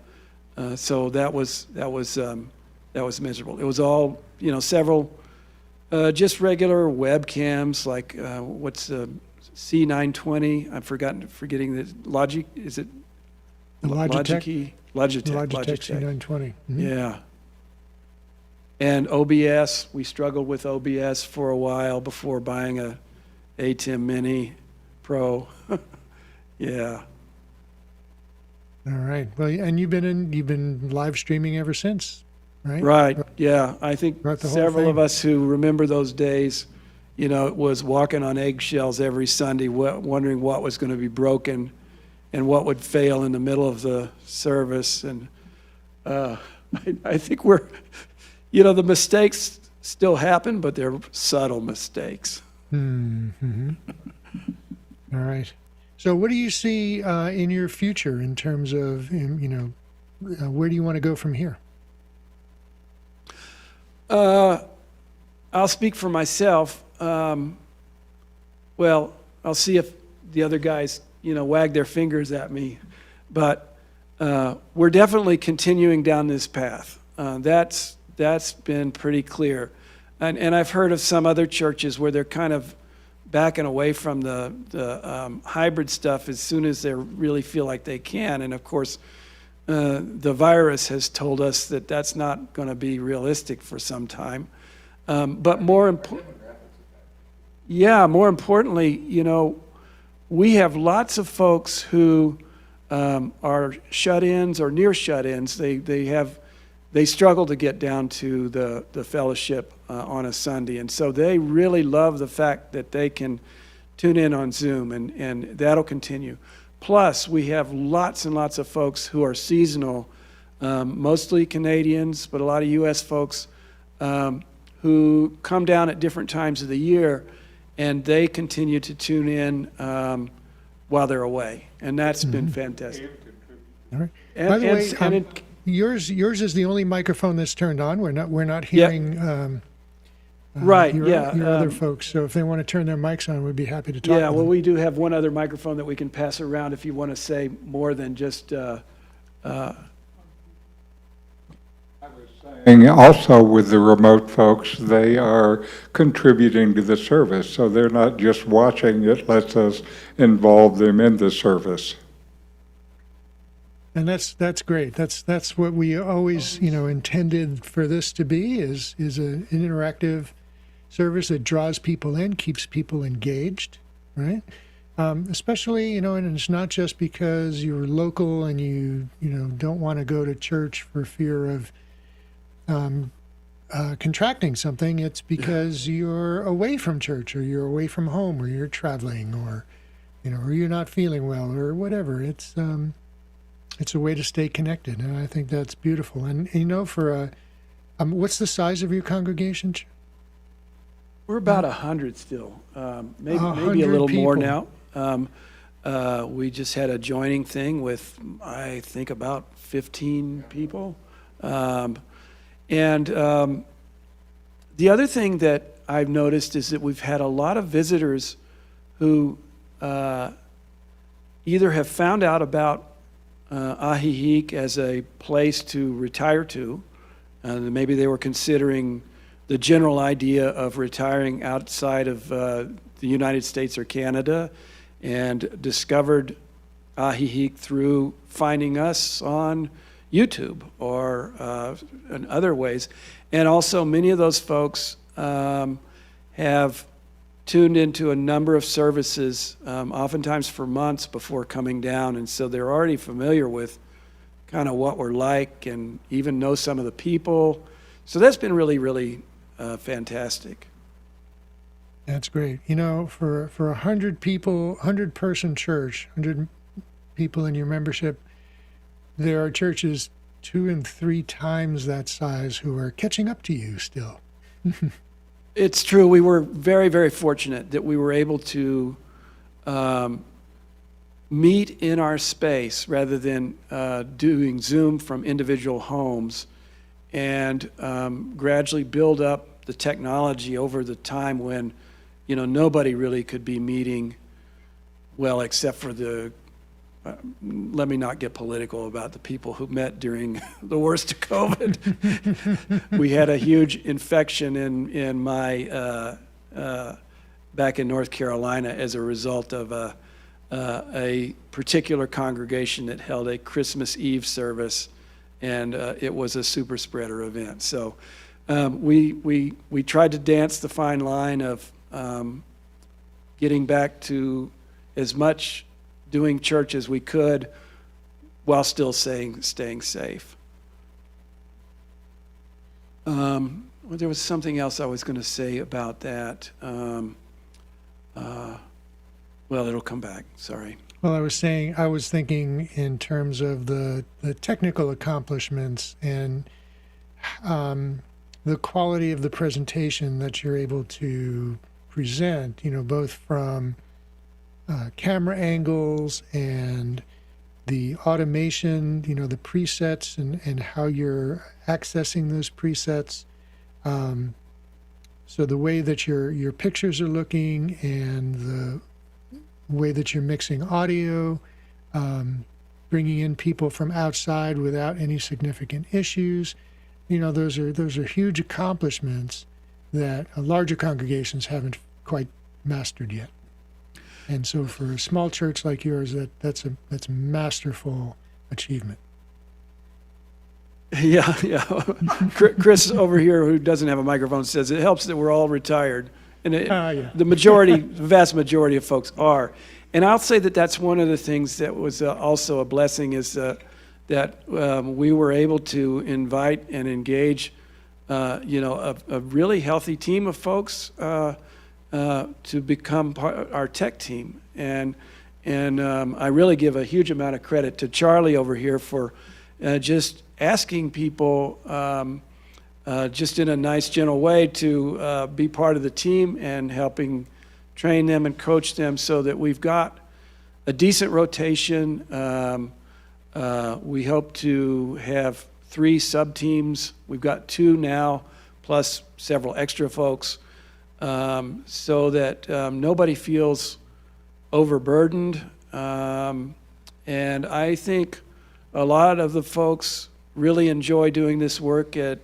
that was miserable. It was all, several just regular webcams like what's the C920? I'm forgetting the Logic. Is it The Logitech? Logitech C920. Mm-hmm. Yeah. And OBS. We struggled with OBS for a while before buying a ATEM Mini Pro. Yeah. All right. Well, and you've been live streaming ever since, right? Right. Yeah. I think Throughout the whole several of thing. us who remember those days, it was walking on eggshells every Sunday, wondering what was going to be broken and what would fail in the middle of the service. And I think the mistakes still happen, but they're subtle mistakes. Mm-hmm. All right. So what do you see in your future in terms of, where do you want to go from here? I'll speak for myself. Well, I'll see if the other guys, wag their fingers at me. But we're definitely continuing down this path. That's been pretty clear. And I've heard of some other churches where they're kind of backing away from the hybrid stuff as soon as they really feel like they can. And of course, the virus has told us that that's not going to be realistic for some time. But more importantly, we have lots of folks who are shut-ins or near shut-ins. They have they struggle to get down to the fellowship on a Sunday. And so they really love the fact that they can tune in on Zoom, and that'll continue. Plus, we have lots and lots of folks who are seasonal, mostly Canadians, but a lot of U.S. folks who come down at different times of the year, and they continue to tune in while they're away. And that's been fantastic. All right. And- By the and- way, and it- yours is the only microphone that's turned on. We're not hearing Right, your, yeah, your other folks. So if they want to turn their mics on, we'd be happy to talk. Yeah, with well, them. we do have one other microphone that we can pass around if you want to say more than just, And also with the remote folks, they are contributing to the service, so they're not just watching. It lets us involve them in the service. And that's great. That's what we always intended for this to be is an interactive service that draws people in, keeps people engaged, right? Especially and it's not just because you're local and you don't want to go to church for fear of contracting something. It's because you're away from church, or you're away from home, or you're traveling, or or you're not feeling well, or whatever. It's a way to stay connected, and I think that's beautiful. And for what's the size of your congregation? we're about 100 still, maybe a 100 little more people. now. We just had a joining thing with, I think, about 15 people. And the other thing that I've noticed is that we've had a lot of visitors who either have found out about Ahihic as a place to retire to. Maybe they were considering the general idea of retiring outside of the United States or Canada, and discovered Ahihic through finding us on YouTube or in other ways. And also many of those folks have tuned into a number of services, oftentimes for months before coming down, and so they're already familiar with kind of what we're like and even know some of the people. So that's been really, really fantastic. That's great. For 100 people, 100-person church, 100 people in your membership, there are churches 2 and 3 times that size who are catching up to you still. It's true. We were very, very fortunate that we were able to meet in our space rather than doing Zoom from individual homes, and gradually build up the technology over the time when, nobody really could be meeting well, except for let me not get political about the people who met during the worst of COVID. We had a huge infection in my back in North Carolina as a result of a particular congregation that held a Christmas Eve service, and it was a super spreader event. So we tried to dance the fine line of getting back to as much doing church as we could while still staying safe. Well, there was something else I was going to say about that. Well, it'll come back. Sorry. Well, I was thinking in terms of the technical accomplishments and the quality of the presentation that you're able to present, both from camera angles and the automation, the presets and how you're accessing those presets. So the way that your pictures are looking and the way that you're mixing audio, bringing in people from outside without any significant issues, those are huge accomplishments that larger congregations haven't quite mastered yet. And so for a small church like yours, that's a masterful achievement. Yeah. Chris over here, who doesn't have a microphone, says it helps that we're all retired. And Yeah. the vast majority of folks are. And I'll say that that's one of the things that was also a blessing is that we were able to invite and engage, a really healthy team of folks to become our tech team. And I really give a huge amount of credit to Charlie over here for just asking people just in a nice, gentle way to be part of the team and helping train them and coach them so that we've got a decent rotation. We hope to have 3 sub-teams. We've got 2 now, plus several extra folks, so that nobody feels overburdened. And I think a lot of the folks really enjoy doing this work. It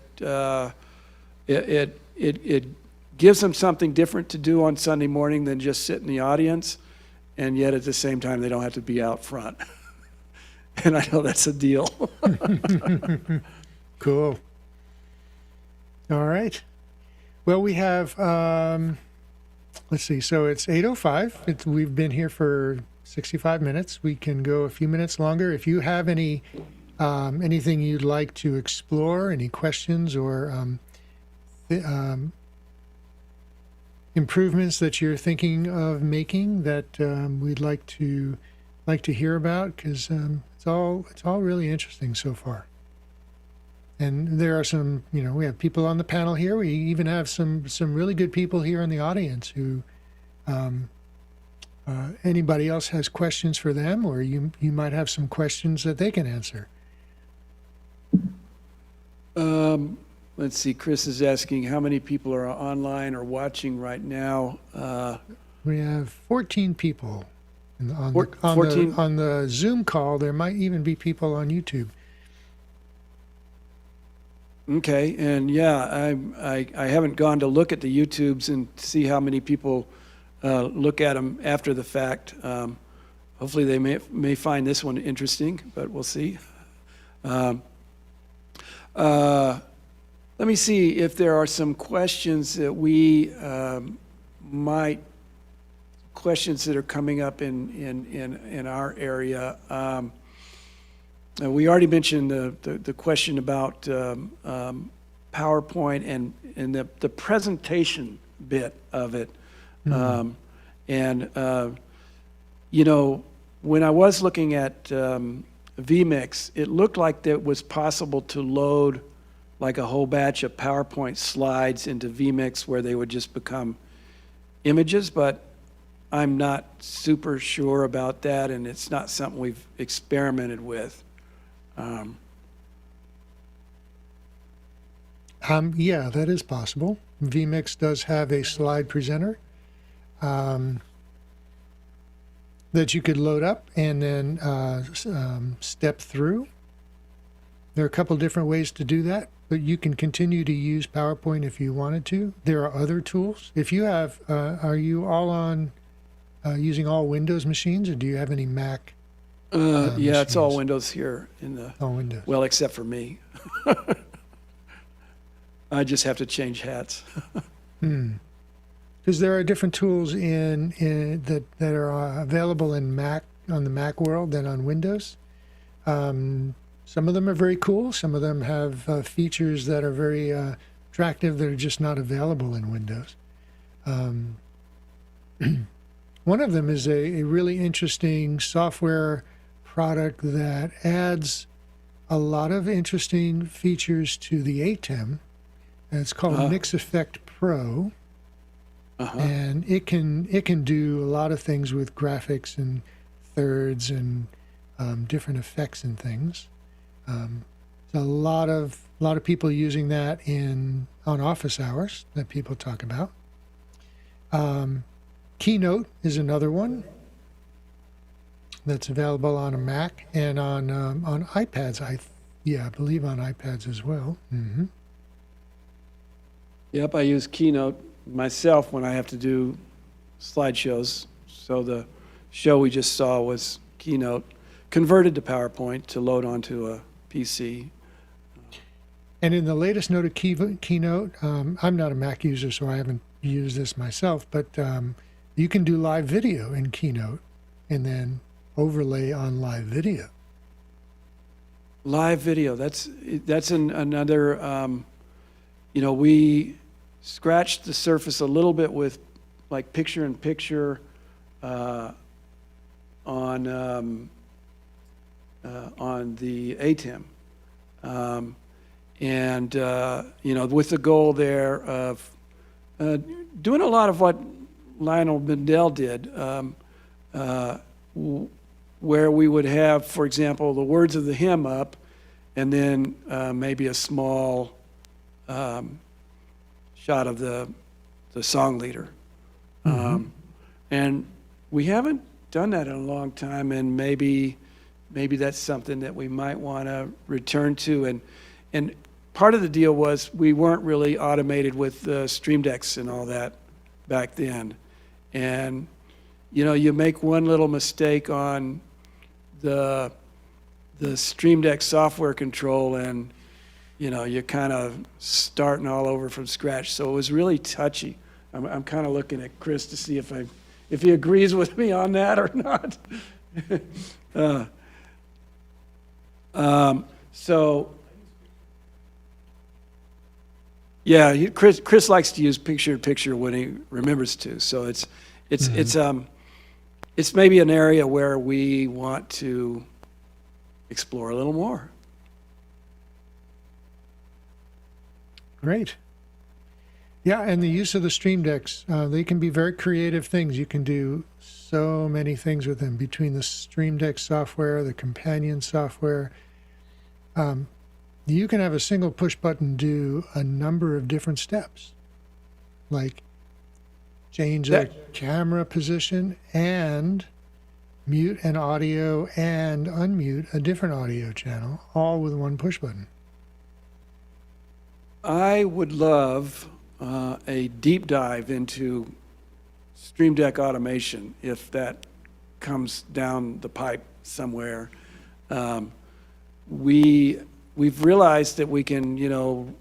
gives them something different to do on Sunday morning than just sit in the audience, and yet at the same time they don't have to be out front. And I know that's a deal. Cool. All right. Well, we have, let's see, so it's 8:05. We've been here for 65 minutes. We can go a few minutes longer. If you have anything you'd like to explore, any questions or improvements that you're thinking of making that we'd like to hear about, because it's all really interesting so far. And there are some, we have people on the panel here. We even have some really good people here in the audience who, anybody else has questions for them, or you might have some questions that they can answer. Let's see, Chris is asking how many people are online or watching right now. We have 14 people on 14? on the Zoom call. There might even be people on YouTube. Okay, and yeah, I haven't gone to look at the YouTubes and see how many people look at them after the fact. Hopefully they may find this one interesting, but we'll see. Let me see if there are some questions that questions that are coming up in our area. We already mentioned the question about PowerPoint and the presentation bit of it. When I was looking at vMix, it looked like it was possible to load like a whole batch of PowerPoint slides into vMix where they would just become images, but I'm not super sure about that, and it's not something we've experimented with. Yeah, that is possible. vMix does have a slide presenter that you could load up and then step through. There are a couple different ways to do that, but you can continue to use PowerPoint if you wanted to. There are other tools. If you have, are you all on using all Windows machines, or do you have any Mac? Yeah, it's all machines? Windows here in the, All Windows. well, except for me. I just have to change hats. Because there are different tools that are available in Mac, on the Mac world, than on Windows. Some of them are very cool. Some of them have features that are very attractive that are just not available in Windows. One of them is a really interesting software product that adds a lot of interesting features to the ATEM. And it's called Mix Effect Pro. And it can do a lot of things with graphics and thirds and different effects and things. There's a lot of people using that on office hours that people talk about. Keynote is another one that's available on a Mac and on iPads. I believe on iPads as well. Mm-hmm. Yep, I use Keynote myself when I have to do slideshows. So the show we just saw was Keynote converted to PowerPoint to load onto a PC. And in the latest note of Keynote, I'm not a Mac user, so I haven't used this myself, but you can do live video in Keynote and then overlay on live video. Live video, another, we scratched the surface a little bit with like picture-in-picture on the ATEM. With the goal there of doing a lot of what Lionel Mindell did, where we would have, for example, the words of the hymn up, and then maybe a small shot of the song leader. And we haven't done that in a long time, and maybe that's something that we might want to return to. And part of the deal was we weren't really automated with Stream Decks and all that back then. And, you make one little mistake on the Stream Deck software control, and, you're kind of starting all over from scratch. So it was really touchy. I'm kind of looking at Chris to see if he agrees with me on that or not. Yeah, Chris likes to use picture-in-picture when he remembers to. So it's maybe an area where we want to explore a little more. Great. Yeah, and the use of the Stream Decks, they can be very creative things. You can do so many things with them between the Stream Deck software, the companion software. You can have a single push button do a number of different steps, like change a camera position and mute an audio and unmute a different audio channel, all with one push button. I would love a deep dive into Stream Deck automation if that comes down the pipe somewhere. We've realized that we can,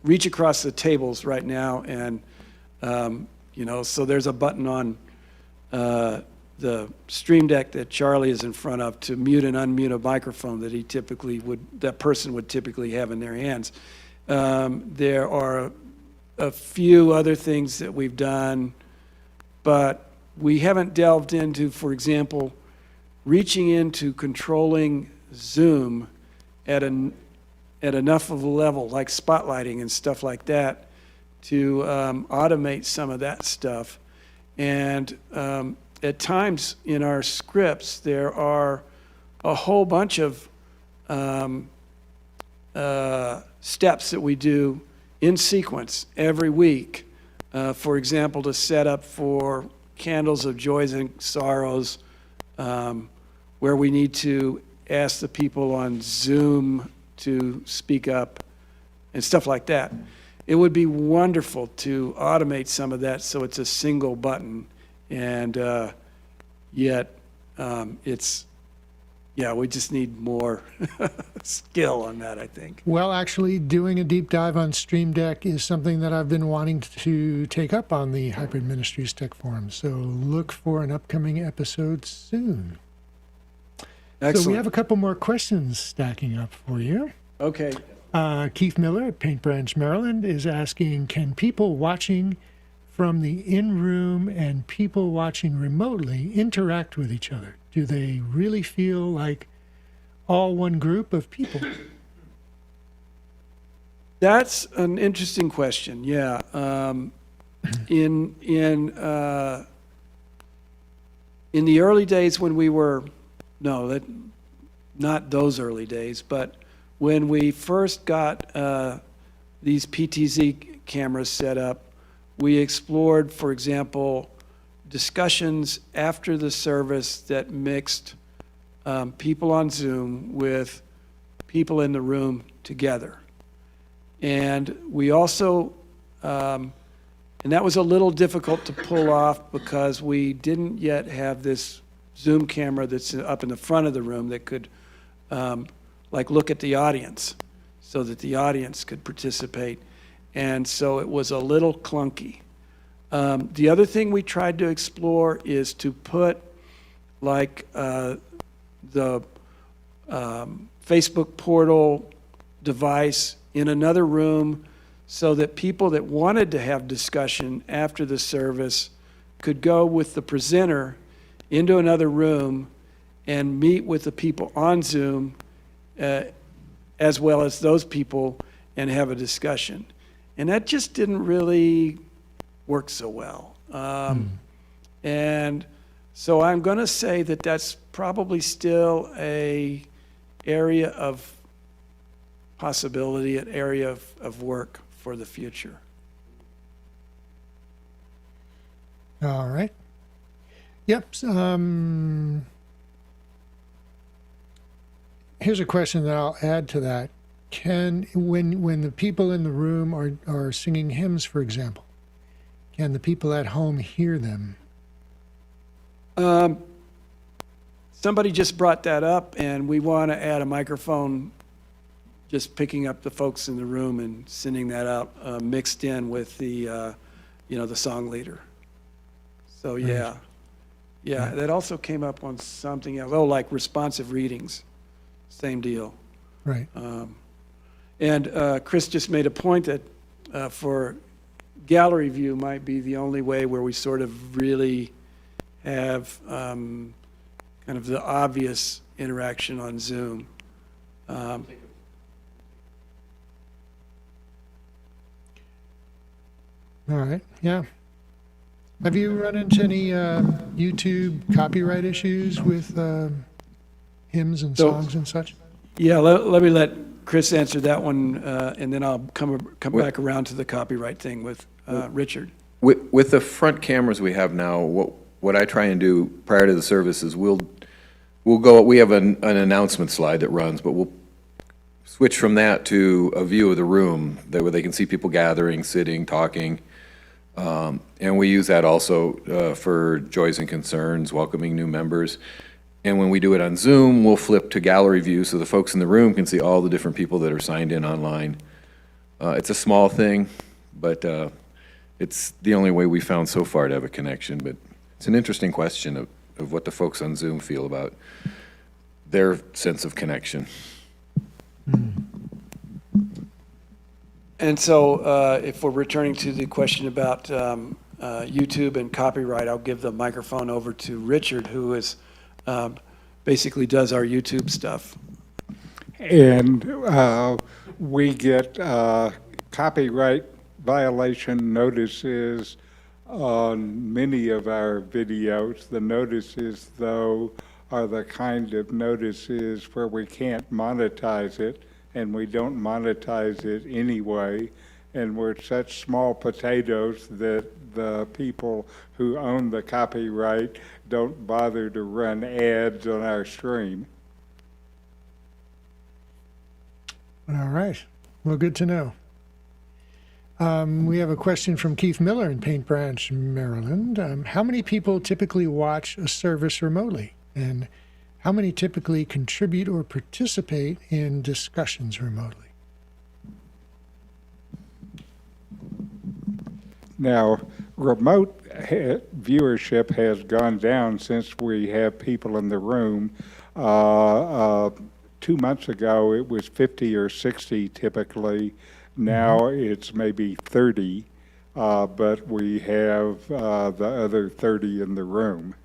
reach across the tables right now, and so there's a button on the Stream Deck that Charlie is in front of to mute and unmute a microphone that person would typically have in their hands. There are a few other things that we've done, but we haven't delved into, for example, reaching into controlling Zoom at enough of a level, like spotlighting and stuff like that, to automate some of that stuff. And at times in our scripts, there are a whole bunch of steps that we do in sequence every week. For example, to set up for Candles of Joys and Sorrows, where we need to ask the people on Zoom to speak up and stuff like that. It would be wonderful to automate some of that so it's a single button, and yet we just need more skill on that, I think. Well, actually, doing a deep dive on Stream Deck is something that I've been wanting to take up on the Hybrid Ministries Tech Forum. So look for an upcoming episode soon. Excellent. So we have a couple more questions stacking up for you. Okay. Keith Miller at Paint Branch, Maryland is asking, can people watching from the in-room and people watching remotely interact with each other? Do they really feel like all one group of people? That's an interesting question. Yeah. In the early days when we were, not those early days, but when we first got these PTZ cameras set up, we explored, for example, discussions after the service that mixed people on Zoom with people in the room together. And we also, and that was a little difficult to pull off because we didn't yet have this Zoom camera that's up in the front of the room that could look at the audience so that the audience could participate. And so it was a little clunky. The other thing we tried to explore is to put the Facebook portal device in another room so that people that wanted to have discussion after the service could go with the presenter into another room and meet with the people on Zoom as well as those people and have a discussion. And that just didn't really work so well. And so I'm going to say that that's probably still a area of possibility, an area of work for the future. All right. Yep. Here's a question that I'll add to that. When the people in the room are singing hymns, for example, can the people at home hear them? Somebody just brought that up, and we want to add a microphone just picking up the folks in the room and sending that out, mixed in with the, the song leader. So, yeah. That also came up on something else. Oh, like responsive readings. Same deal. Right. And Chris just made a point that for gallery view might be the only way where we sort of really have kind of the obvious interaction on Zoom. All right. Yeah. Have you run into any YouTube copyright issues with hymns and So- songs and such? Yeah, let me let Chris answer that one, and then I'll come back around to the copyright thing with Richard. With the front cameras we have now, what I try and do prior to the service is we'll go, we have an announcement slide that runs, but we'll switch from that to a view of the room that where they can see people gathering, sitting, talking. And we use that also for joys and concerns, welcoming new members. And when we do it on Zoom, we'll flip to gallery view so the folks in the room can see all the different people that are signed in online. It's a small thing, but it's the only way we found so far to have a connection. But it's an interesting question of what the folks on Zoom feel about their sense of connection. And so if we're returning to the question about YouTube and copyright, I'll give the microphone over to Richard, who is basically does our YouTube stuff. And we get copyright violation notices on many of our videos. The notices, though, are the kind of notices where we can't monetize it, and we don't monetize it anyway. And we're such small potatoes that the people who own the copyright don't bother to run ads on our stream. All right. Well, good to know. We have a question from Keith Miller in Paint Branch, Maryland. How many people typically watch a service remotely? And how many typically contribute or participate in discussions remotely? Now, remote viewership has gone down since we have people in the room. 2 months ago, it was 50 or 60 typically. Now it's maybe 30, but we have the other 30 in the room.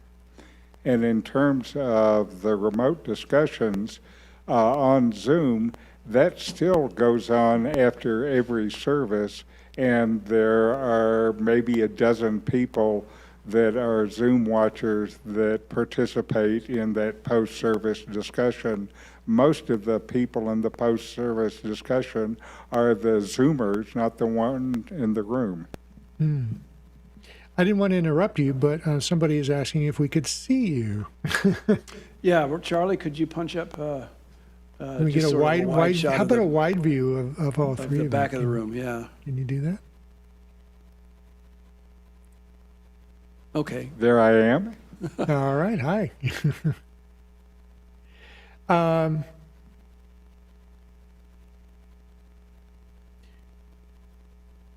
And in terms of the remote discussions on Zoom, that still goes on after every service. And there are maybe a dozen people that are Zoom watchers that participate in that post-service discussion. Most of the people in the post-service discussion are the Zoomers, not the one in the room. I didn't want to interrupt you, but somebody is asking if we could see you. Yeah, well, Charlie, could you punch up Let me get just a sort of wide shot how of about the, a wide view of all of three the of back you? of the room? Yeah. Can you do that? Okay. There I am. All right. Hi.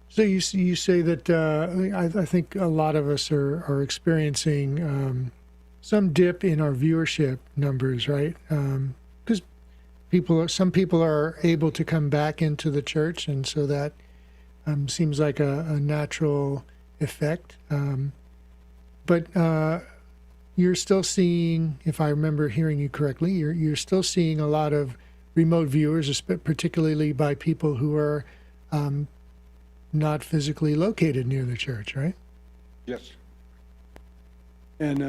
So you say that I think a lot of us are experiencing some dip in our viewership numbers, right? Because some people are able to come back into the church, and so that seems like a natural effect. But you're still seeing, if I remember hearing you correctly, you're still seeing a lot of remote viewers, particularly by people who are not physically located near the church, right? Yes. And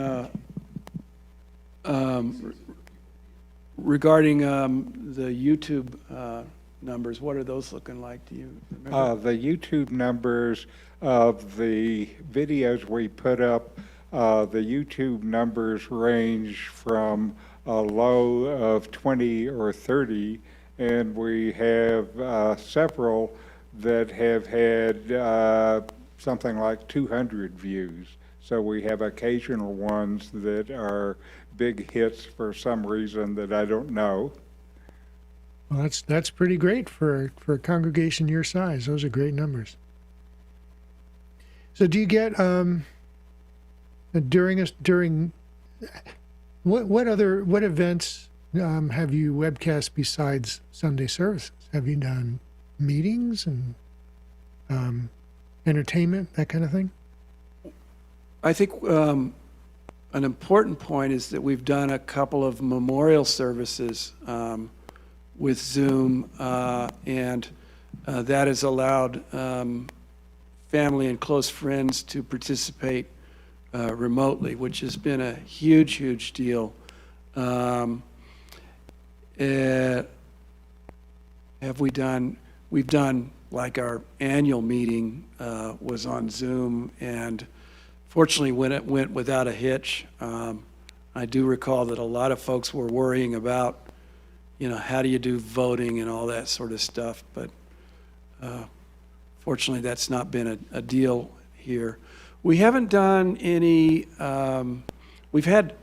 regarding the YouTube numbers, what are those looking like? Do you remember? The YouTube numbers of the videos we put up, the YouTube numbers range from a low of 20 or 30, and we have several that have had something like 200 views. So we have occasional ones that are big hits for some reason that I don't know. Well, that's pretty great for a congregation your size. Those are great numbers. So do you get during what events have you webcast besides Sunday services? Have you done meetings and entertainment, that kind of thing? I think an important point is that we've done a couple of memorial services with Zoom, and that has allowed family and close friends to participate remotely, which has been a huge, huge deal. We've done like our annual meeting was on Zoom, and fortunately when it went without a hitch. I do recall that a lot of folks were worrying about, how do you do voting and all that sort of stuff, but fortunately that's not been a deal here. We haven't done any, we've had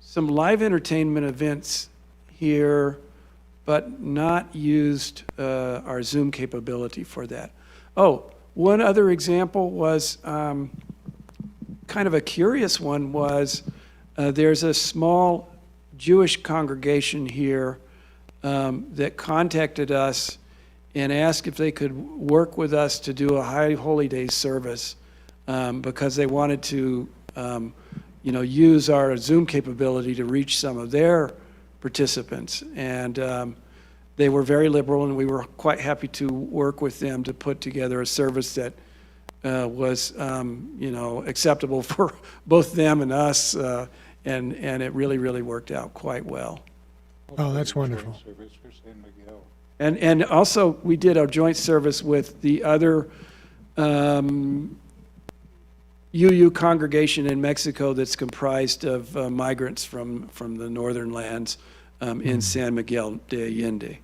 some live entertainment events here, but not used our Zoom capability for that. Oh, one other example was kind of a curious one was there's a small Jewish congregation here that contacted us and asked if they could work with us to do a High Holy Day service because they wanted to, use our Zoom capability to reach some of their participants. And they were very liberal, and we were quite happy to work with them to put together a service that was, acceptable for both them and us, and it really, really worked out quite well. Oh, that's wonderful. Service for San Miguel. And also, we did our joint service with the other UU congregation in Mexico that's comprised of migrants from the northern lands in San Miguel de Allende.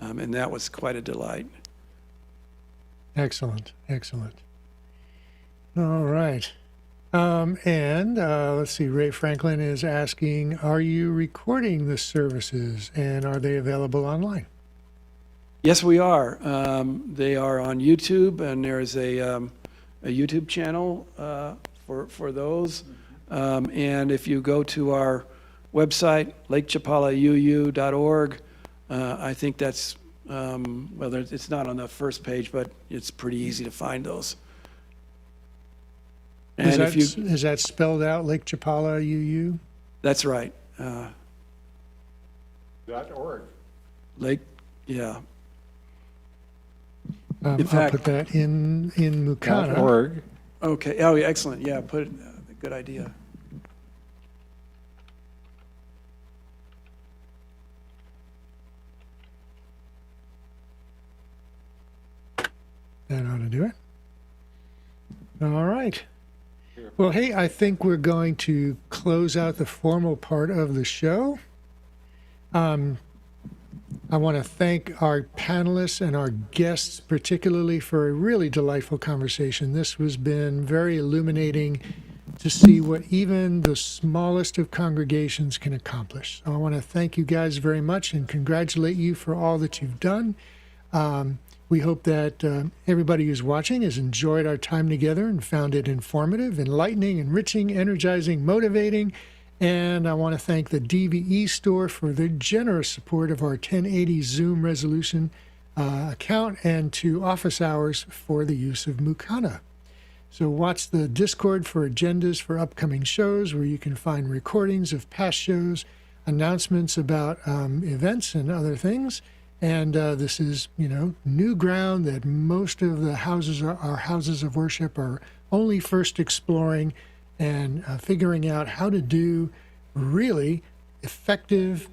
And that was quite a delight. Excellent, excellent. All right. And let's see, Ray Franklin is asking, are you recording the services and are they available online? Yes, we are. They are on YouTube, and there is a YouTube channel for those. And if you go to our website, lakechapalauu.org, I think that's, it's not on the first page, but it's pretty easy to find those. And Is that spelled out, Lake Chapala UU? That's right. .org. Lake, yeah. I'll fact- put that in Mukana. .org. Okay. Oh, yeah, excellent. Yeah, put it. Good idea. That ought to do it. All right. Well, hey, I think we're going to close out the formal part of the show. I want to thank our panelists and our guests particularly for a really delightful conversation. This has been very illuminating to see what even the smallest of congregations can accomplish. So I want to thank you guys very much and congratulate you for all that you've done. We hope that everybody who's watching has enjoyed our time together and found it informative, enlightening, enriching, energizing, motivating, And I want to thank the DVE store for their generous support of our 1080 Zoom resolution account, and to Office Hours for the use of Mukana. So watch the Discord for agendas for upcoming shows, where you can find recordings of past shows, announcements about events and other things. And this is, new ground that most of the houses, our houses of worship, are only first exploring and figuring out how to do really effective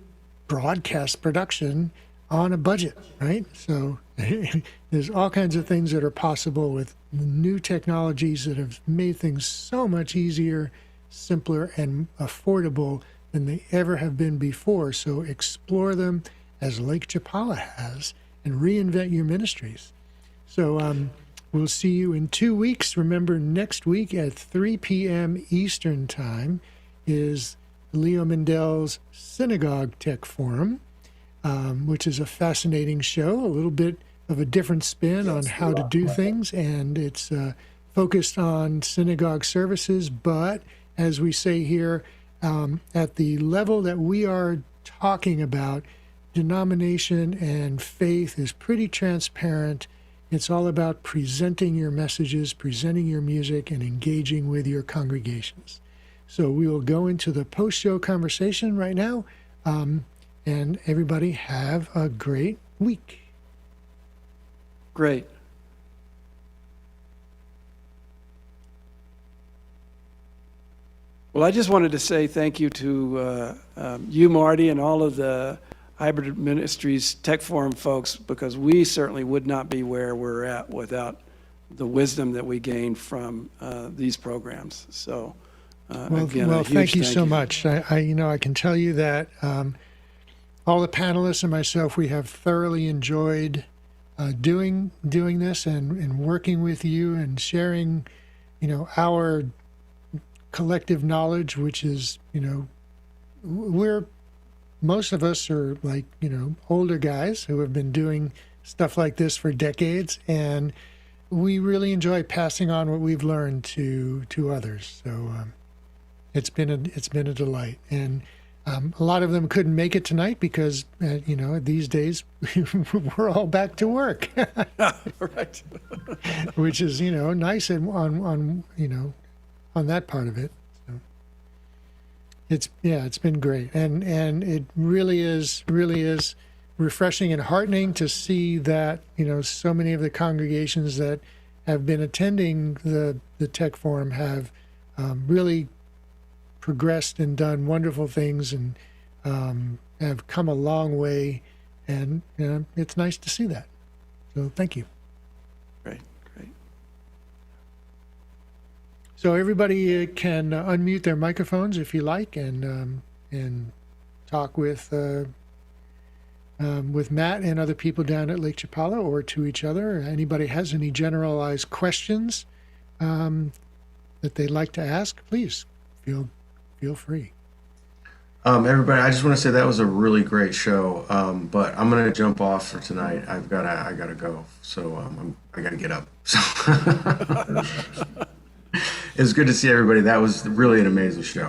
broadcast production on a budget, right? So there's all kinds of things that are possible with new technologies that have made things so much easier, simpler, and affordable than they ever have been before. So explore them as Lake Chapala has, and reinvent your ministries. So we'll see you in 2 weeks. Remember, next week at 3 p.m. Eastern Time is Leo Mendel's Synagogue Tech Forum, which is a fascinating show, a little bit of a different spin on how to do things, and it's focused on synagogue services, but as we say here, at the level that we are talking about, denomination and faith is pretty transparent. It's all about presenting your messages, presenting your music, and engaging with your congregations. So we will go into the post-show conversation right now, and everybody have a great week. Great. Well, I just wanted to say thank you to you, Marty, and all of the Hybrid Ministries Tech Forum folks, because we certainly would not be where we're at without the wisdom that we gained from these programs. So, again, a huge thank you so much. I can tell you that all the panelists and myself, we have thoroughly enjoyed doing this and working with you and sharing, our collective knowledge, which is, most of us are like, older guys who have been doing stuff like this for decades, and we really enjoy passing on what we've learned to others. So it's been a delight, and a lot of them couldn't make it tonight because these days we're all back to work, Right. which is nice and on that part of it. It's been great, and it really is refreshing and heartening to see that so many of the congregations that have been attending the Tech Forum have really progressed and done wonderful things, and have come a long way, and it's nice to see that. So thank you. Great. So everybody can unmute their microphones if you like, and talk with Matt and other people down at Lake Chapala, or to each other. Anybody has any generalized questions that they'd like to ask, please feel free. Everybody, I just want to say that was a really great show. But I'm gonna jump off for tonight. I gotta go. So I gotta get up. So it was good to see everybody. That was really an amazing show.